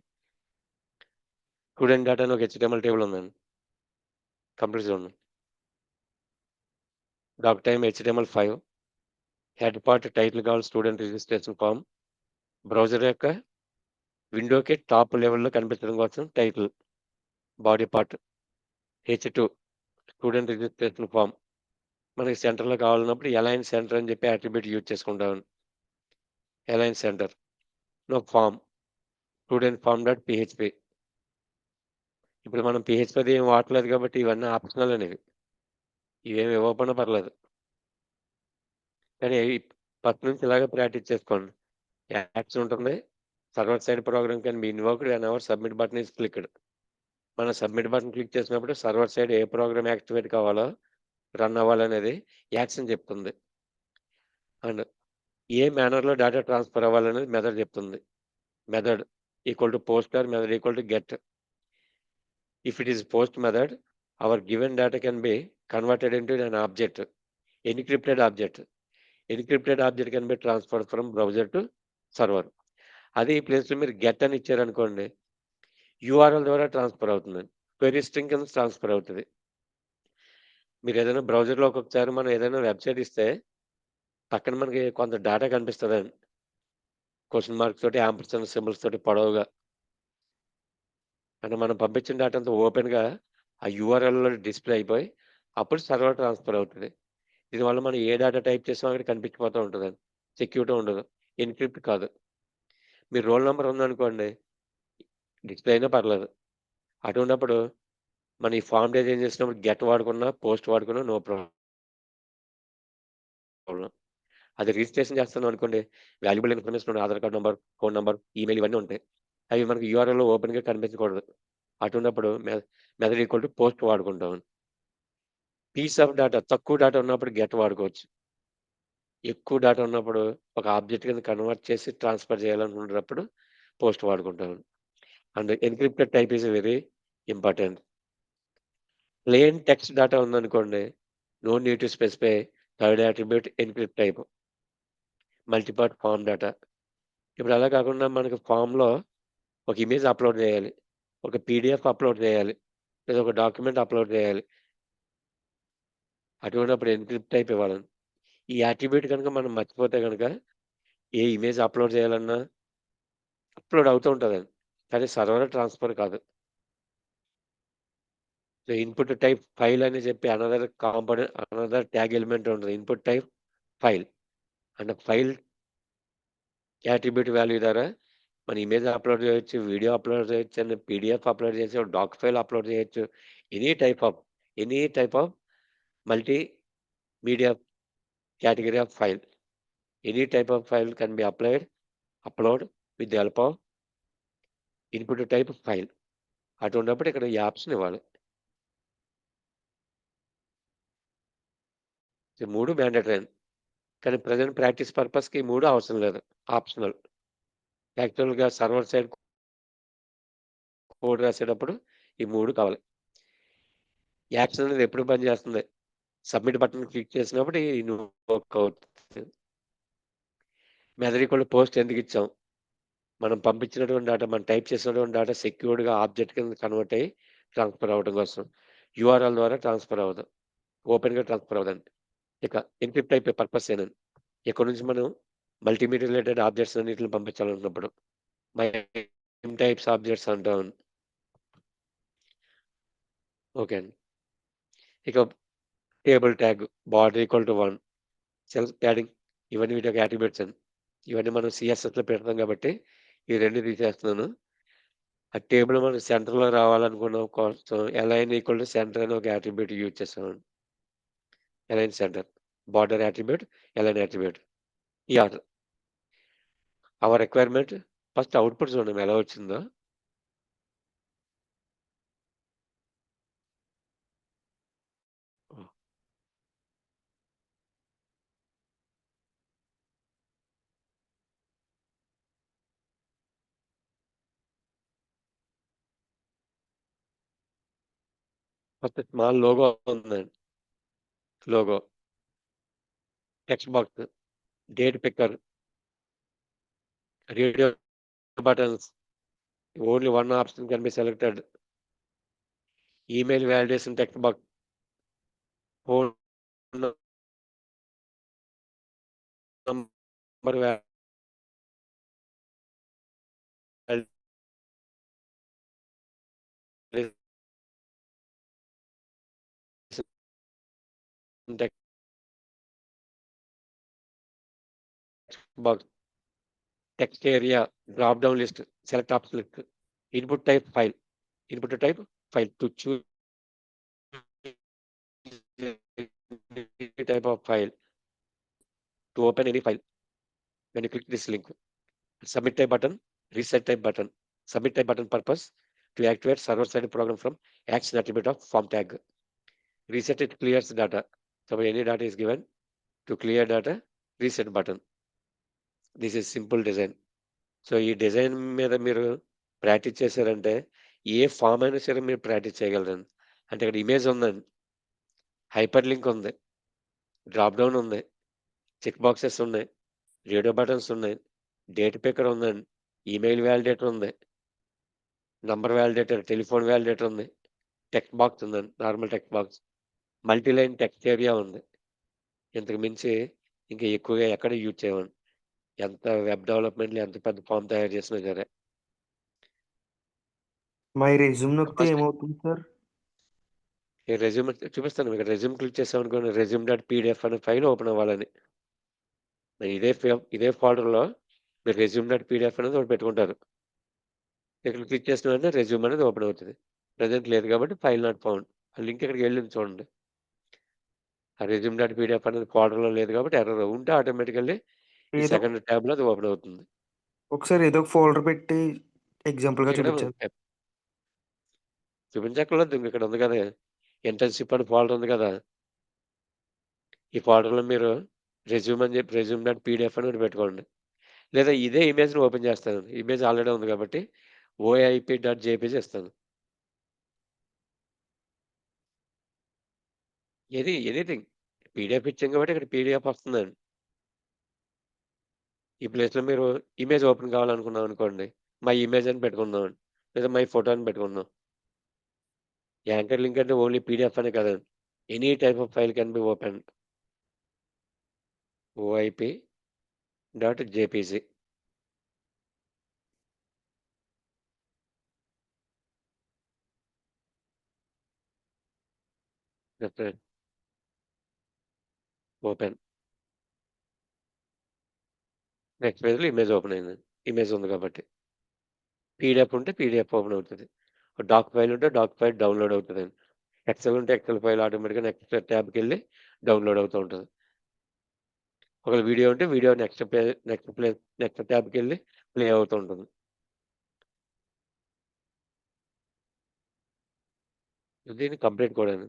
స్టూడెంట్ డేటా అని ఒక హెచ్‌టిఎంఎల్ టేబుల్ ఉందండి. కంప్లీట్ చూడండి. Doctype HTML five. Head part title కావాలి స్టూడెంట్ రిజిస్ట్రేషన్ ఫార్మ్. బ్రౌజర్ యొక్క విండోకి టాప్ లెవెల్‌లో కనిపించడం కోసం title. Body part H two student registration form. మనకి సెంటర్‌లో కావాలన్నప్పుడు అలైన్ సెంటర్ అని చెప్పి అట్రిబ్యూట్ యూజ్ చేసుకుంటామండి. Align center. No form. Student form dot PHP. ఇప్పుడు మనం పీహెచ్‌పీ అది ఏం వాడట్లేదు కాబట్టి ఇవన్నీ ఆప్షనల్ అనేవి. ఇవేమి ఇవ్వకపోయినా పర్లేదు. కానీ ఫస్ట్ నుంచి ఇలాగే ప్రాక్టీస్ చేసుకోండి. యాక్షన్ ఉంటుంది. Server side program can be invoked whenever submit button is clicked. మనం సబ్మిట్ బటన్ క్లిక్ చేసినప్పుడు సర్వర్ సైడ్ ఏ ప్రోగ్రామ్ యాక్టివేట్ కావాలో, రన్ అవ్వాలనేది యాక్షన్ చెప్తుంది. అండ్ ఏ మేనర్‌లో డేటా ట్రాన్స్‌ఫర్ అవ్వాలనేది మెథడ్ చెప్తుంది. Method equal to post or method equal to get. If it is post method, our given data can be converted into an object. Encrypted object. Encrypted object can be transferred from browser to server. అదే ఈ ప్లేస్‌లో మీరు get అని ఇచ్చారనుకోండి, URL ద్వారా transfer అవుతుందండి. Query string కింద transfer అవుతది. మీరు ఏదైనా బ్రౌజర్‌లో ఒక్కొక్కసారి మనం ఏదైనా వెబ్‌సైట్ ఇస్తే, పక్కన మనకి కొంత డేటా కనిపిస్తదండి. క్వెషన్ మార్క్స్ తోటి, యాంపర్సండ్ సింబల్స్ తోటి పొడవుగా. అంటే మనం పంపించిన డేటా అంతా ఓపెన్‌గా ఆ యూఆర్ఎల్‌లో డిస్‌ప్లే అయిపోయి, అప్పుడు సర్వర్ ట్రాన్స్‌ఫర్ అవుతది. దీనివల్ల మనం ఏ డేటా టైప్ చేసామో అక్కడ కనిపించిపోతూ ఉంటదండి. సెక్యూరిటీ ఉండదు. ఎన్క్రిప్ట్ కాదు. మీ రోల్ నంబర్ ఉందనుకోండి, డిస్‌ప్లే అయినా పర్లేదు. అటువంటప్పుడు మనం ఈ ఫార్మ్ డిజైన్ చేసినప్పుడు గెట్ వాడుకున్నా, పోస్ట్ వాడుకున్నా నో ప్రాబ్లమ్. అది రిజిస్ట్రేషన్ చేస్తున్నాం అనుకోండి, వాల్యుబుల్ ఇన్ఫర్మేషన్ ఉండే Aadhaar card number, phone number, email ఇవన్నీ ఉంటాయి. అవి మనకి యూఆర్ఎల్‌లో ఓపెన్‌గా కనిపించకూడదు. అటువంటప్పుడు మెథడ్ ఈక్వల్ టు పోస్ట్ వాడుకుంటాం. పీస్ ఆఫ్ డేటా తక్కువ డేటా ఉన్నప్పుడు గెట్ వాడుకోవచ్చు. ఎక్కువ డేటా ఉన్నప్పుడు ఒక ఆబ్జెక్ట్ కింద కన్వర్ట్ చేసి ట్రాన్స్‌ఫర్ చేయాలనుకునేటప్పుడు పోస్ట్ వాడుకుంటాం. and encrypted type is very important. Plain text data ఉందనుకోండి, no need to specify third attribute encrypt type, multi-part form data. ఇప్పుడు అలా కాకుండా మనకి ఫామ్‌లో ఒక ఇమేజ్ అప్‌లోడ్ చేయాలి, ఒక పీడీఎఫ్ అప్‌లోడ్ చేయాలి, లేదా ఒక డాక్యుమెంట్ అప్‌లోడ్ చేయాలి. అటువంటప్పుడు ఎన్క్రిప్ట్ టైప్ ఇవ్వాలండి. ఈ యాట్రిబ్యూట్ గనుక మనం మర్చిపోతే గనుక ఏ ఇమేజ్ అప్‌లోడ్ చేయాలన్నా అప్‌లోడ్ అవుతూ ఉంటదండి. కానీ సర్వర్ ట్రాన్స్‌ఫర్ కాదు. సో, ఇన్‌పుట్ టైప్ ఫైల్ అని చెప్పి అనదర్ ట్యాగ్ ఎలిమెంట్ ఉంటది. Input type file. అంటే ఫైల్ యాట్రిబ్యూట్ వాల్యూ ద్వారా మన ఇమేజ్ అప్‌లోడ్ చేయొచ్చు, వీడియో అప్‌లోడ్ చేయొచ్చండి, పీడీఎఫ్ అప్‌లోడ్ చేయొచ్చు, డాక్ ఫైల్ అప్‌లోడ్ చేయొచ్చు. Any type of multi media category of file. Any type of file can be upload with the help of input type file. అటువంటప్పుడు ఇక్కడ ఈ option ఇవ్వాలి. ఈ 3 mandatory. కానీ present practice పర్పస్‌కి ఈ 3 అవసరం లేదు. ఆప్షనల్. యాక్చువల్‌గా సర్వర్ సైడ్ కోడ్ రాసేటప్పుడు ఈ 3 కావాలి. యాక్షన్ అనేది ఎప్పుడు పనిచేస్తుంది? సబ్మిట్ బటన్ క్లిక్ చేసినప్పుడు ఈ వర్క్ అవుతుంది. మెథడ్ ఈక్వల్ పోస్ట్ ఎందుకు ఇచ్చాం? మనం పంపించినటువంటి డేటా, మనం టైప్ చేసినటువంటి డేటా సెక్యూర్డ్‌గా ఆబ్జెక్ట్ కింద కన్వర్ట్ అయ్యి ట్రాన్స్‌ఫర్ అవ్వడం కోసం. యూఆర్ఎల్ ద్వారా ట్రాన్స్‌ఫర్ అవ్వదు. ఓపెన్‌గా ట్రాన్స్‌ఫర్ అవ్వదండి. ఇక ఎన్క్రిప్ట్ అయిపోయే పర్పస్ ఏనండి. ఇక్కడ నుంచి మనం మల్టీమీడియా రిలేటెడ్ ఆబ్జెక్ట్స్ అన్నిటిని పంపించాలనుకున్నప్పుడు మైమ్ టైప్స్ ఆబ్జెక్ట్స్ అంటాం. ఓకే అండి. ఇక table tag border equal to 1, self padding, ఇవన్నీ వీటి యొక్క యాట్రిబ్యూట్స్ అండి. ఇవన్నీ మనం సిఎస్ఎస్‌లో పెడతాం కాబట్టి ఈ 2 తీసేస్తున్నాను. ఆ టేబుల్ మనకు సెంటర్‌లో రావాలనుకున్న కోసం అలైన్ ఈక్వల్ టు సెంటర్ అని ఒక యాట్రిబ్యూట్ యూజ్ చేస్తామండి. Align center, border attribute, align attribute. ఈ order. Our requirement first output చూడండి ఎలా వచ్చిందో. ఓహ్! ఫస్ట్ స్మాల్ లోగో ఉందండి. Logo, text box, date picker, radio buttons, only one option can be selected. Email validation text box, phone number validation text box, text area, drop down list, select option list, input type file. Input type file to choose any type of file to open any file. When you click this link, submit type button, reset type button. Submit type button purpose to activate server side program from action attribute of form tag. Reset it clears data. So any data is given to clear data, reset button. This is simple design. So ఈ design మీద మీరు practice చేశారంటే ఏ form అయినా సరే మీరు practice చేయగలరండి. అంటే ఇక్కడ image ఉందండి, హైపర్ లింక్ ఉంది, డ్రాప్ డౌన్ ఉంది, చెక్ బాక్సెస్ ఉన్నాయి, రేడియో బటన్స్ ఉన్నాయి, డేట్ పికర్ ఉందండి, ఈమెయిల్ వాలిడేటర్ ఉంది, నంబర్ వాలిడేటర్, టెలిఫోన్ వాలిడేటర్ ఉంది, టెక్స్ట్ బాక్స్ ఉందండి, normal text box, multi line text area ఉంది. ఇంతకు మించి ఇంకా ఎక్కువగా ఎక్కడ యూజ్ చేయమండి. ఎంత వెబ్ డెవలప్మెంట్లో ఎంత పెద్ద ఫామ్ తయారు చేసినా సరే. మై రెజ్యూమ్ నొక్కితే ఫస్ట్ ఏమవుతుంది సార్? ఈ రెజ్యూమ్ చూపిస్తాను మీకు. రెజ్యూమ్ క్లిక్ చేసామనుకోండి, రెజ్యూమ్ డాట్ పీడిఎఫ్ అనే ఫైల్ ఓపెన్ అవ్వాలని. ఇదే ఫోల్డర్‌లో మీరు రెజ్యూమ్ డాట్ పీడిఎఫ్ అనేది ఒకటి పెట్టుకుంటారు. ఇక్కడ క్లిక్ చేసిన వెంటనే రెజ్యూమ్ అనేది ఓపెన్ అవుతది. ప్రెజెంట్ లేదు కాబట్టి ఫైల్ నాట్ ఫౌండ్. ఆ లింక్ ఇక్కడికి వెళ్ళింది చూడండి. ఆ రెజ్యూమ్ డాట్ పీడిఎఫ్ అనేది ఫోల్డర్‌లో లేదు కాబట్టి ఎర్రర్. ఉంటే ఆటోమేటికల్లీ ఈ ఏదో సెకండ్ ట్యాబ్‌లో అది ఓపెన్ అవుతుంది. ఒకసారి ఏదో ఒక ఫోల్డర్ పెట్టి ఎగ్జాంపుల్‌గా ఇక్కడ చూపించాలి. చూపించక్కర్లేదు. ఇక్కడ ఉంది కదా! ఇంటర్న్‌షిప్ అని ఫోల్డర్ ఉంది కదా! ఈ ఫోల్డర్‌లో మీరు రెజ్యూమ్ అని చెప్పి రెజ్యూమ్ డాట్ పీడిఎఫ్ అని ఒకటి పెట్టుకోండి. లేదా ఇదే ఇమేజ్‌ని ఓపెన్ చేస్తాను. ఇమేజ్ ఆల్రెడీ ఉంది కాబట్టి oip.jpg ఇస్తాను. ఎనీథింగ్ పీడిఎఫ్ ఇచ్చాం కాబట్టి ఇక్కడ పీడిఎఫ్ వస్తుందండి. ఈ ప్లేస్‌లో మీరు ఇమేజ్ ఓపెన్ కావాలనుకున్నాం అనుకోండి, మై ఇమేజ్ అని పెట్టుకుందామండి. లేదా మై ఫోటో అని పెట్టుకుందాం. యాంకర్ లింక్ అంటే ఓన్లీ పీడిఎఫ్ అనే కాదండి. Any type of file can be opened. oip.jpg. Open. Next పేజ్‌లో ఇమేజ్ ఓపెన్ అయిందండి. ఇమేజ్ ఉంది కాబట్టి. పీడిఎఫ్ ఉంటే పీడిఎఫ్ ఓపెన్ అవుతది. డాక్ ఫైల్ ఉంటే డాక్ ఫైల్ డౌన్‌లోడ్ అవుతదండి. ఎక్సెల్ ఉంటే ఎక్సెల్ ఫైల్ ఆటోమేటిక్‌గా నెక్స్ట్ ట్యాబ్‌కెళ్ళి డౌన్‌లోడ్ అవుతూ ఉంటది. ఒకవేళ వీడియో ఉంటే వీడియో నెక్స్ట్ ట్యాబ్‌కెళ్ళి ప్లే అవుతూ ఉంటుంది. దీన్ని కంప్లీట్ కూడాను.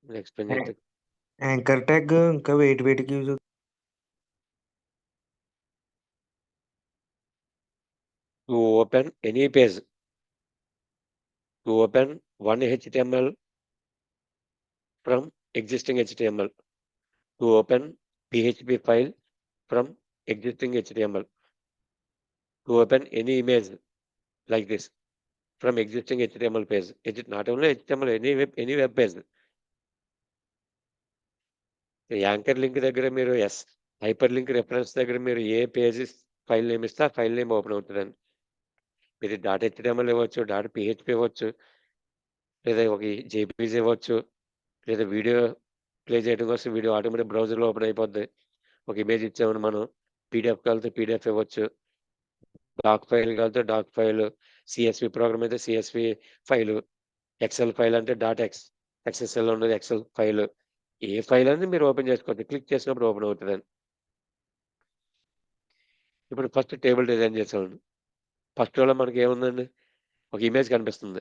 ఎక్స్‌ప్లెయిన్ చేస్తే యాంకర్ ట్యాగ్ ఇంకా వేటికి యూజ్ అవుతుంది? To open any page. To open one HTML from existing HTML. To open PHP file from existing HTML. To open any image like this from existing HTML page. Not only HTML, any web page. Anchor link దగ్గర మీరు hyper link reference దగ్గర మీరు ఏ pages file name ఇస్తే ఆ file name open అవుతుందండి. మీరు .html ఇవ్వచ్చు, .php ఇవ్వచ్చు, లేదా ఒక జేపీజీ ఇవ్వచ్చు, లేదా వీడియో ప్లే చేయడం కోసం వీడియో ఆటోమేటిక్ బ్రౌజర్‌లో ఓపెన్ అయిపోద్ది. ఒక ఇమేజ్ ఇచ్చామని మనం పీడిఎఫ్ కావాలంటే పీడిఎఫ్ ఇవ్వచ్చు. డాక్ ఫైల్ కావాలంటే డాక్ ఫైల్, సీఎస్‌వి ప్రోగ్రామ్ అయితే సీఎస్‌వి ఫైలు, ఎక్సెల్ ఫైల్ అంటే ఎక్స్ఎస్ఎల్ ఉన్నది ఎక్సెల్ ఫైల్. ఏ ఫైల్ అనేది మీరు ఓపెన్ చేసుకోవచ్చు. క్లిక్ చేసినప్పుడు ఓపెన్ అవుతదండి. ఇప్పుడు ఫస్ట్ టేబుల్ డిజైన్ చేసామండి. ఫస్ట్ రోలో మనకి ఏముందండి? ఒక ఇమేజ్ కనిపిస్తుంది.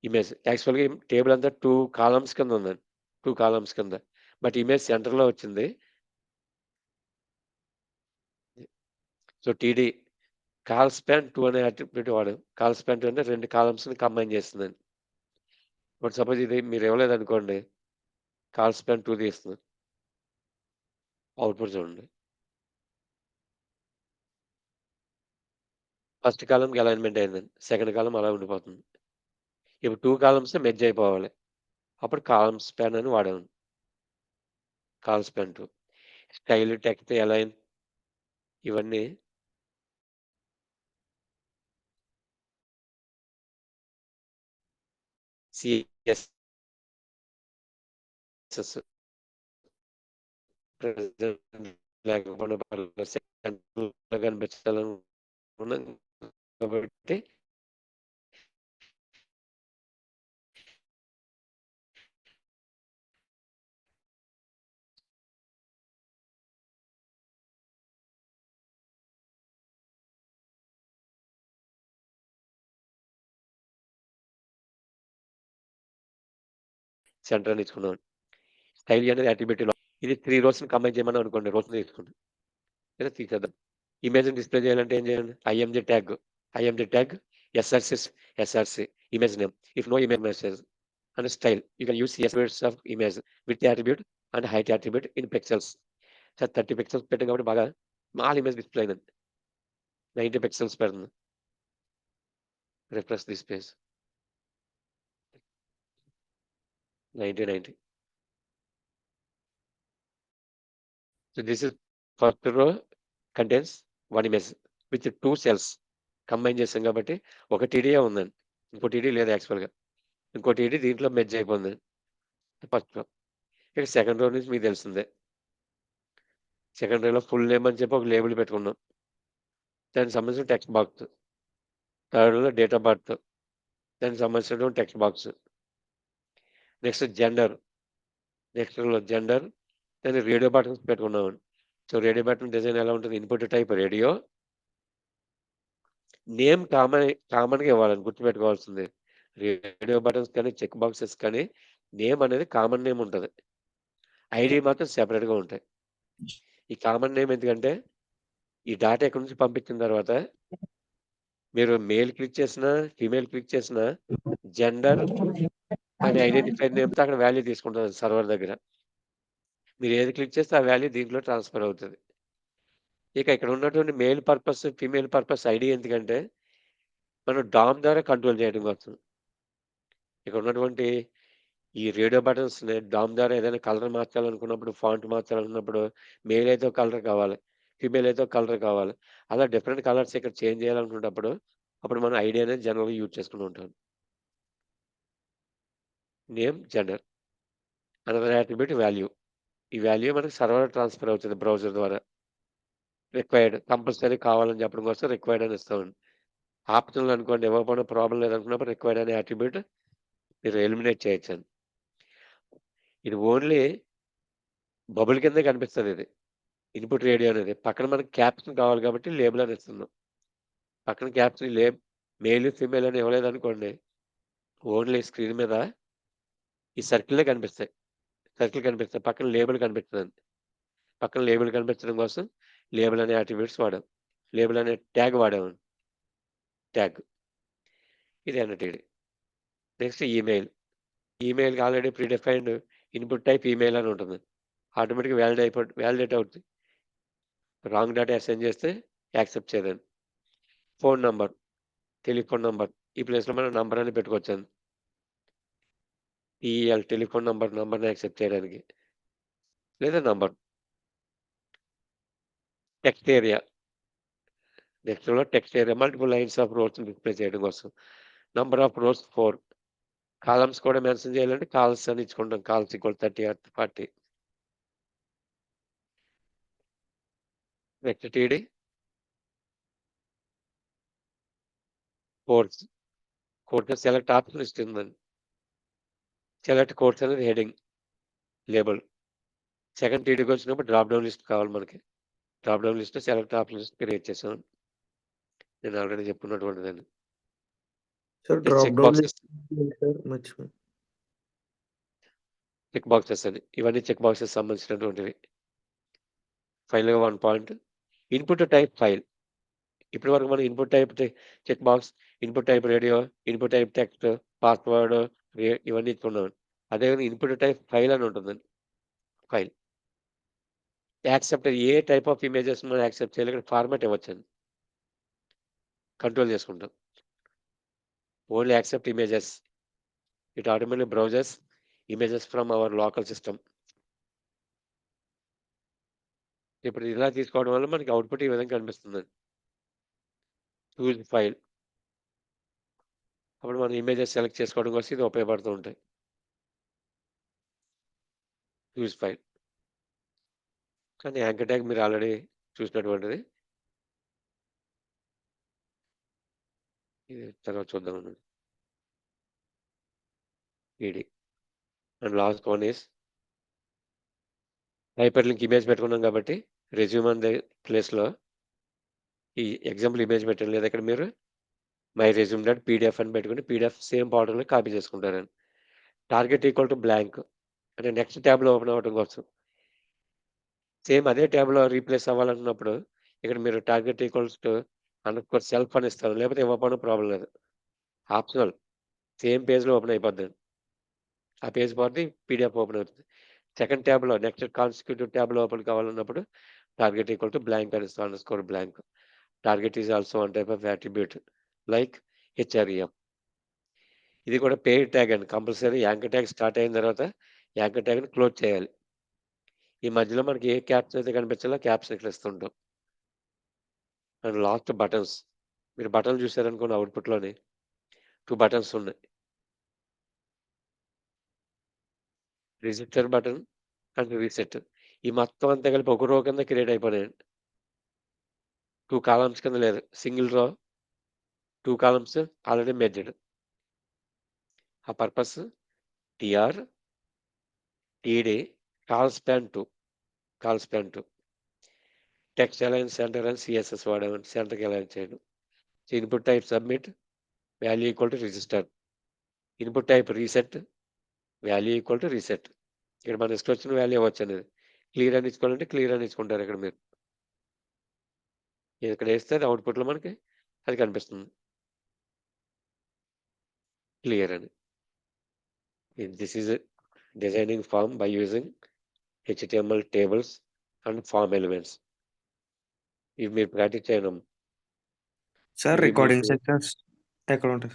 ఇమేజ్ యాక్చువల్‌గా టేబుల్ అంతా 2 కాలమ్స్ కింద ఉందండి. 2 కాలమ్స్ కింద. బట్ ఇమేజ్ సెంటర్‌లో వచ్చింది. సో, టీడీ కాల్ స్పాన్ 2 అనే అట్రిబ్యూట్ వాడాం. కాల్ స్పాన్ 2 అంటే 2 కాలమ్స్‌ని కంబైన్ చేస్తుందండి. ఇప్పుడు సపోజ్ ఇది మీరు ఇవ్వలేదనుకోండి. కాల్ స్పాన్ 2 తీస్తుంది. అవుట్‌పుట్ చూడండి. ఫస్ట్ కాలమ్‌కి అలైన్‌మెంట్ అయిందండి. సెకండ్ కాలమ్ అలా ఉండిపోతుంది. ఇప్పుడు 2 కాలమ్స్ మెర్జ్ అయిపోవాలి. అప్పుడు కాలమ్ స్పాన్ అని వాడాము. Call span 2. Style, text, align ఇవన్నీ CSS ప్రెజెంట్ లేకపోయినా పర్లేదు. సెంటర్‌లో కనిపించాలనుకున్నాం కాబట్టి సెంటర్ అని ఇచ్చుకున్నాం. స్టైల్ అనేది అట్రిబ్యూట్‌లో ఇది 3 రోస్‌ని కంబైన్ చేయమన్నాం అనుకోండి. రోస్‌ని తీసుకోండి. లేదా తీసేద్దాం. ఇమేజ్‌ని డిస్‌ప్లే చేయాలంటే ఏం చేయాలి? IMG tag SRC image name. If no image message and style. You can use CSS of image width attribute and height attribute in pixels. Sir 30 pixels పెట్టాం కాబట్టి బాగా స్మాల్ ఇమేజ్ డిస్‌ప్లే అయిందండి. 90 పిక్సెల్స్ పెడుతుంది. Refresh this page. 90. So this is first row contains one image with 2 cells. Combine చేసాం కాబట్టి ఒక TDA ఉందండి. ఇంకో టీడీ లేదు యాక్చువల్‌గా. ఇంకో టీడీ దీంట్లో మెర్జ్ అయిపోయింది. First row. ఇక సెకండ్ రో నుంచి మీకు తెలిసిందే. సెకండ్ రోలో ఫుల్ నేమ్ అని చెప్పి ఒక లేబుల్ పెట్టుకున్నాం. దానికి సంబంధించిన టెక్స్ట్ బాక్స్. థర్డ్ రోలో డేట్ ఆఫ్ బర్త్. దానికి సంబంధించినటువంటి text box. Next gender. Next రోలో జెండర్. దాన్ని రేడియో బటన్స్ పెట్టుకున్నామండి. సో, రేడియో బటన్ డిజైన్ ఎలా ఉంటుంది? Input type radio. నేమ్ కామన్‌గా ఇవ్వాలండి గుర్తుపెట్టుకోవాల్సింది. రేడియో బటన్స్ కానీ, చెక్ బాక్సెస్ కానీ నేమ్ అనేది కామన్ నేమ్ ఉంటది. ఐడీ మాత్రం సెపరేట్‌గా ఉంటాయి. ఈ కామన్ నేమ్ ఎందుకంటే ఈ డాటా ఎక్కడి నుంచి పంపించిన తర్వాత మీరు మేల్ క్లిక్ చేసినా, ఫీమేల్ క్లిక్ చేసినా జెండర్ అని ఐడెంటిఫైర్ నేమ్‌తో అక్కడ వాల్యూ తీసుకుంటది సర్వర్ దగ్గర. మీరు ఏది క్లిక్ చేస్తే ఆ వాల్యూ దీంట్లో ట్రాన్స్‌ఫర్ అవుతది. ఇక ఇక్కడ ఉన్నటువంటి male purpose, female purpose ID ఎందుకంటే, మనం డామ్ ద్వారా కంట్రోల్ చేయడం కోసం. ఇక్కడ ఉన్నటువంటి ఈ రేడియో బటన్స్‌ని డామ్ ద్వారా ఏదైనా కలర్ మార్చాలనుకున్నప్పుడు, ఫాంట్ మార్చాలనుకున్నప్పుడు మేల్ అయితే ఒక కలర్ కావాలి. ఫీమేల్ అయితే ఒక కలర్ కావాలి. అలా డిఫరెంట్ కలర్స్ ఇక్కడ చేంజ్ చేయాలనుకున్నప్పుడు, అప్పుడు మనం ఐడీ అనేది జనరల్‌గా యూజ్ చేసుకుంటూ ఉంటాం. Name, gender. Another attribute value. ఈ వాల్యూ మనకి సర్వర్ ట్రాన్స్‌ఫర్ అవుతది బ్రౌజర్ ద్వారా. రిక్వైర్డ్ కంపల్సరీ కావాలని చెప్పడం కోసం రిక్వైర్డ్ అని ఇస్తామండి. ఆప్షనల్ అనుకోండి ఇవ్వకపోయినా ప్రాబ్లమ్ లేదనుకున్నప్పుడు రిక్వైర్డ్ అనే యాట్రిబ్యూట్ మీరు ఎలిమినేట్ చేయొచ్చండి. ఇది ఓన్లీ బబుల్ కిందే కనిపిస్తదిది. ఇన్‌పుట్ రేడియో అనేది. పక్కన మనకి క్యాప్షన్ కావాలి కాబట్టి లేబుల్ అని ఇస్తున్నాం. పక్కన క్యాప్షన్ మేల్, ఫీమేల్ అని ఇవ్వలేదనుకోండి. ఓన్లీ స్క్రీన్ మీద ఈ సర్కిల్లే కనిపిస్తాయి. సర్కిల్ కనిపిస్తాయి. పక్కన లేబుల్ కనిపిస్తదండి. పక్కన లేబుల్ కనిపించడం కోసం లేబుల్ అనే యాట్రిబ్యూట్స్ వాడాం. లేబుల్ అనే ట్యాగ్ వాడామండి. ట్యాగ్. ఇది ఎన్‌టిడి. Next email. ఈమెయిల్‌కి already predefined input type email అని ఉంటుంది. ఆటోమేటిక్‌గా వాలిడేట్ అవుద్ది. రాంగ్ డేటా సెండ్ చేస్తే యాక్సెప్ట్ చేయదండి. Phone number, telephone number. ఈ ప్లేస్‌లో మనం నంబర్ అని పెట్టుకోవచ్చండి. టెలిఫోన్ నంబర్‌ని యాక్సెప్ట్ చేయడానికి. లేదా నంబర్. Text area. నెక్స్ట్‌లో text area multiple lines of రోస్‌ని డిస్‌ప్లే చేయడం కోసం. Number of rows 4. కాలమ్స్ కూడా మెన్షన్ చేయాలంటే కాల్స్ అని ఇచ్చుకుంటాం. Cols equal 30 or 40. Next TD. Codes. Codes select option ఇస్తుందండి. సెలెక్ట్ కోడ్స్ అనేది హెడింగ్. లేబుల్. సెకండ్ టీడీకి వచ్చినప్పుడు డ్రాప్ డౌన్ లిస్ట్ కావాలి మనకి. డ్రాప్ డౌన్ లిస్ట్‌లో సెలెక్ట్ ఆప్షన్ లిస్ట్ క్రియేట్ చేసాం. నేను ఆల్రెడీ చెప్పుకున్నటువంటిదండి. సార్ ఈ drop check down boxes. Sir మర్చిపోయాను. చెక్ బాక్సెస్ అని. ఇవన్నీ చెక్ బాక్సెస్ సంబంధించినటువంటివి. ఫైనల్‌గా 1 పాయింట్. Input type file. ఇప్పటి వరకు మనం input type check box, input type radio, input type text, password ఇవన్నీ ఇచ్చుకున్నాం. అదేవిధంగా ఇన్‌పుట్ టైప్ ఫైల్ అని ఉంటుందండి. ఫైల్. యాక్సెప్ట్ ఏ టైప్ ఆఫ్ ఇమేజెస్ మనం యాక్సెప్ట్ చేయాలి. ఇక్కడ ఫార్మాట్ ఇవ్వచ్చండి. కంట్రోల్ చేసుకుంటాం. Only accept images. It automatically browses images from our local system. ఇప్పుడు ఇలా తీసుకోవడం వల్ల మనకి అవుట్‌పుట్ ఈ విధంగా కనిపిస్తుందండి. Choose file. అప్పుడు మనం ఇమేజెస్ సెలెక్ట్ చేసుకోవడం కోసం ఇది ఉపయోగపడుతూ ఉంటాయి. Choose file. కానీ యాంకర్ ట్యాగ్ మీరు ఆల్రెడీ చూసినటువంటిది. ఇది తర్వాత చూద్దామండి. ED. And last one is hyper link image పెట్టుకున్నాం కాబట్టి రెజ్యూమ్ అనే ప్లేస్‌లో ఈ ఎగ్జాంపుల్ ఇమేజ్ పెట్టండి. లేదా ఇక్కడ మీరు మై రెజ్యూమ్ డాట్ పీడీఎఫ్ అని పెట్టుకొని పీడీఎఫ్ సేమ్ బార్డర్‌లో కాపీ చేసుకుంటారండి. టార్గెట్ ఈక్వల్ టు బ్లాంక్ అంటే నెక్స్ట్ ట్యాబ్‌లో ఓపెన్ అవ్వడం కోసం. సేమ్ అదే ట్యాబ్‌లో రీప్లేస్ అవ్వాలనుకున్నప్పుడు ఇక్కడ మీరు target equals to underscore self అని ఇస్తారు. లేకపోతే ఇవ్వకపోయినా ప్రాబ్లమ్ లేదు. ఆప్షనల్. సేమ్ పేజ్‌లో ఓపెన్ అయిపోద్దండి. ఆ పేజ్ బార్‌ని పీడీఎఫ్ ఓపెన్ అవుతుంది. సెకండ్ ట్యాబ్‌లో నెక్స్ట్ కాన్సిక్యూటివ్ ట్యాబ్‌లో ఓపెన్ కావాలన్నప్పుడు టార్గెట్ ఈక్వల్ టు బ్లాంక్ అని ఇస్తాం. Underscore blank. Target is also one type of attribute like హెచ్ఆర్‌ఈఎం. ఇది కూడా పెయిడ్ ట్యాగ్ అండి. కంపల్సరీ యాంకర్ ట్యాగ్ స్టార్ట్ అయిన తర్వాత యాంకర్ ట్యాగ్‌ని క్లోజ్ చేయాలి. ఈ మధ్యలో మనకి ఏ క్యాప్షన్ అయితే కనిపించాలో క్యాప్షన్ ఇక్కడ ఇస్తుంటాం. And last buttons. మీరు బటన్లు చూసారనుకోండి అవుట్‌పుట్‌లోని 2 బటన్స్ ఉన్నాయి. Register button and reset. ఈ మొత్తం అంతా కలిపి ఒక రో కింద క్రియేట్ అయిపోయినాయండి. 2 కాలమ్స్ కింద లేదు. Single row 2 columns already merged. ఆ purpose TR, TD, col span 2. Col span 2. Text align center అని సీఎస్ఎస్ వాడామండి. సెంటర్‌కి అలైన్ చేయడం. Input type submit, value equal to register. Input type reset, value equal to reset. ఇక్కడ మన ఇష్టం వచ్చిన value ఇవ్వచ్చండి. Clear అని ఇచ్చుకోవాలంటే క్లియర్ అని ఇచ్చుకుంటారు ఇక్కడ మీరు. ఇక్కడ వేస్తే అది అవుట్పుట్లో మనకి అది కనిపిస్తుంది. క్లియర్ అని. This is designing form by using HTML tables and form elements. ఇవి మీరు ప్రాక్టీస్ చేయడం. సార్ ఇవి రికార్డింగ్ మీకు సెక్షన్స్ ఎక్కడ ఉంటాయి?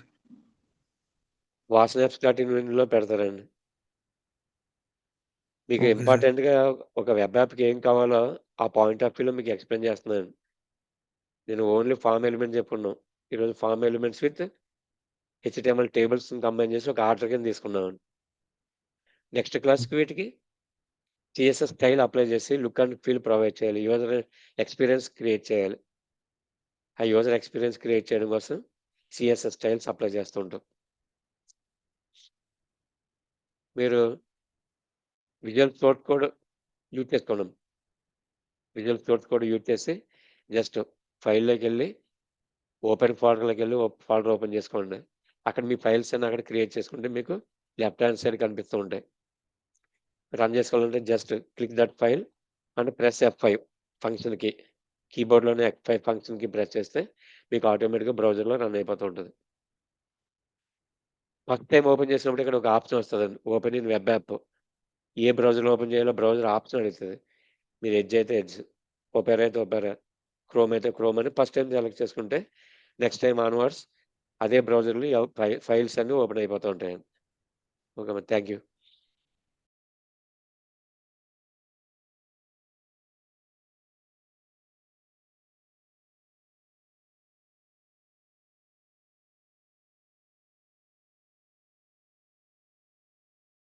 వాసనాప్స్.in లో పెడతారండి. మీకు ఓకే సార్. ఇంపార్టెంట్‌గా ఒక వెబ్ యాప్‌కి ఏం కావాలో ఆ పాయింట్ ఆఫ్ వ్యూలో మీకు ఎక్స్‌ప్లెయిన్ చేస్తున్నాను. నేను ఓన్లీ ఫార్మ్ ఎలిమెంట్ చెప్పున్నాం. ఈరోజు ఫార్మ్ ఎలిమెంట్స్ విత్ HTML టేబుల్స్‌ని కంబైన్ చేసి ఒక ఆర్డర్ కింద తీసుకున్నామండి. నెక్స్ట్ క్లాస్‌కి వీటికి CSS స్టైల్ అప్లై చేసి లుక్ అండ్ ఫీల్ ప్రొవైడ్ చేయాలి. యూజర్ ఎక్స్‌పీరియన్స్ క్రియేట్ చేయాలి. ఆ యూజర్ ఎక్స్‌పీరియన్స్ క్రియేట్ చేయడం కోసం CSS స్టైల్స్ అప్లై చేస్తూ ఉంటాం. మీరు విజువల్ సోర్స్ కోడ్ యూజ్ చేసుకోండి. విజువల్ సోర్స్ కోడ్ యూజ్ చేసి జస్ట్ ఫైల్‌లోకెళ్ళి ఓపెన్ ఫోల్డర్‌లోకెళ్ళి ఫోల్డర్ ఓపెన్ చేసుకోండి. అక్కడ మీ ఫైల్స్ అన్ని అక్కడ క్రియేట్ చేసుకుంటే మీకు లెఫ్ట్ హ్యాండ్ సైడ్ కనిపిస్తూ ఉంటాయి. రన్ చేసుకోవాలంటే just click that file and press F5 ఫంక్షన్‌కి. కీబోర్డ్‌లోనే F5 ఫంక్షన్‌కి ప్రెస్ చేస్తే మీకు ఆటోమేటిక్‌గా బ్రౌజర్‌లో రన్ అయిపోతూ ఉంటది. ఫస్ట్ టైమ్ ఓపెన్ చేసినప్పుడు ఇక్కడ ఒక ఆప్షన్ వస్తదండి. Open in web app. ఏ బ్రౌజర్‌లో ఓపెన్ చేయాలో బ్రౌజర్ ఆప్షన్ అడుగుతది. మీరు ఎడ్జ్ అయితే ఎడ్జ్, ఒపెరా అయితే ఒపెరా, క్రోమ్ అయితే క్రోమ్ అని ఫస్ట్ టైమ్ సెలెక్ట్ చేసుకుంటే నెక్స్ట్ టైమ్ ఆన్వర్డ్స్ అదే బ్రౌజర్‌లో ఫైల్స్ అన్నీ ఓపెన్ అయిపోతూ ఉంటాయండి. ఓకే. Thank you.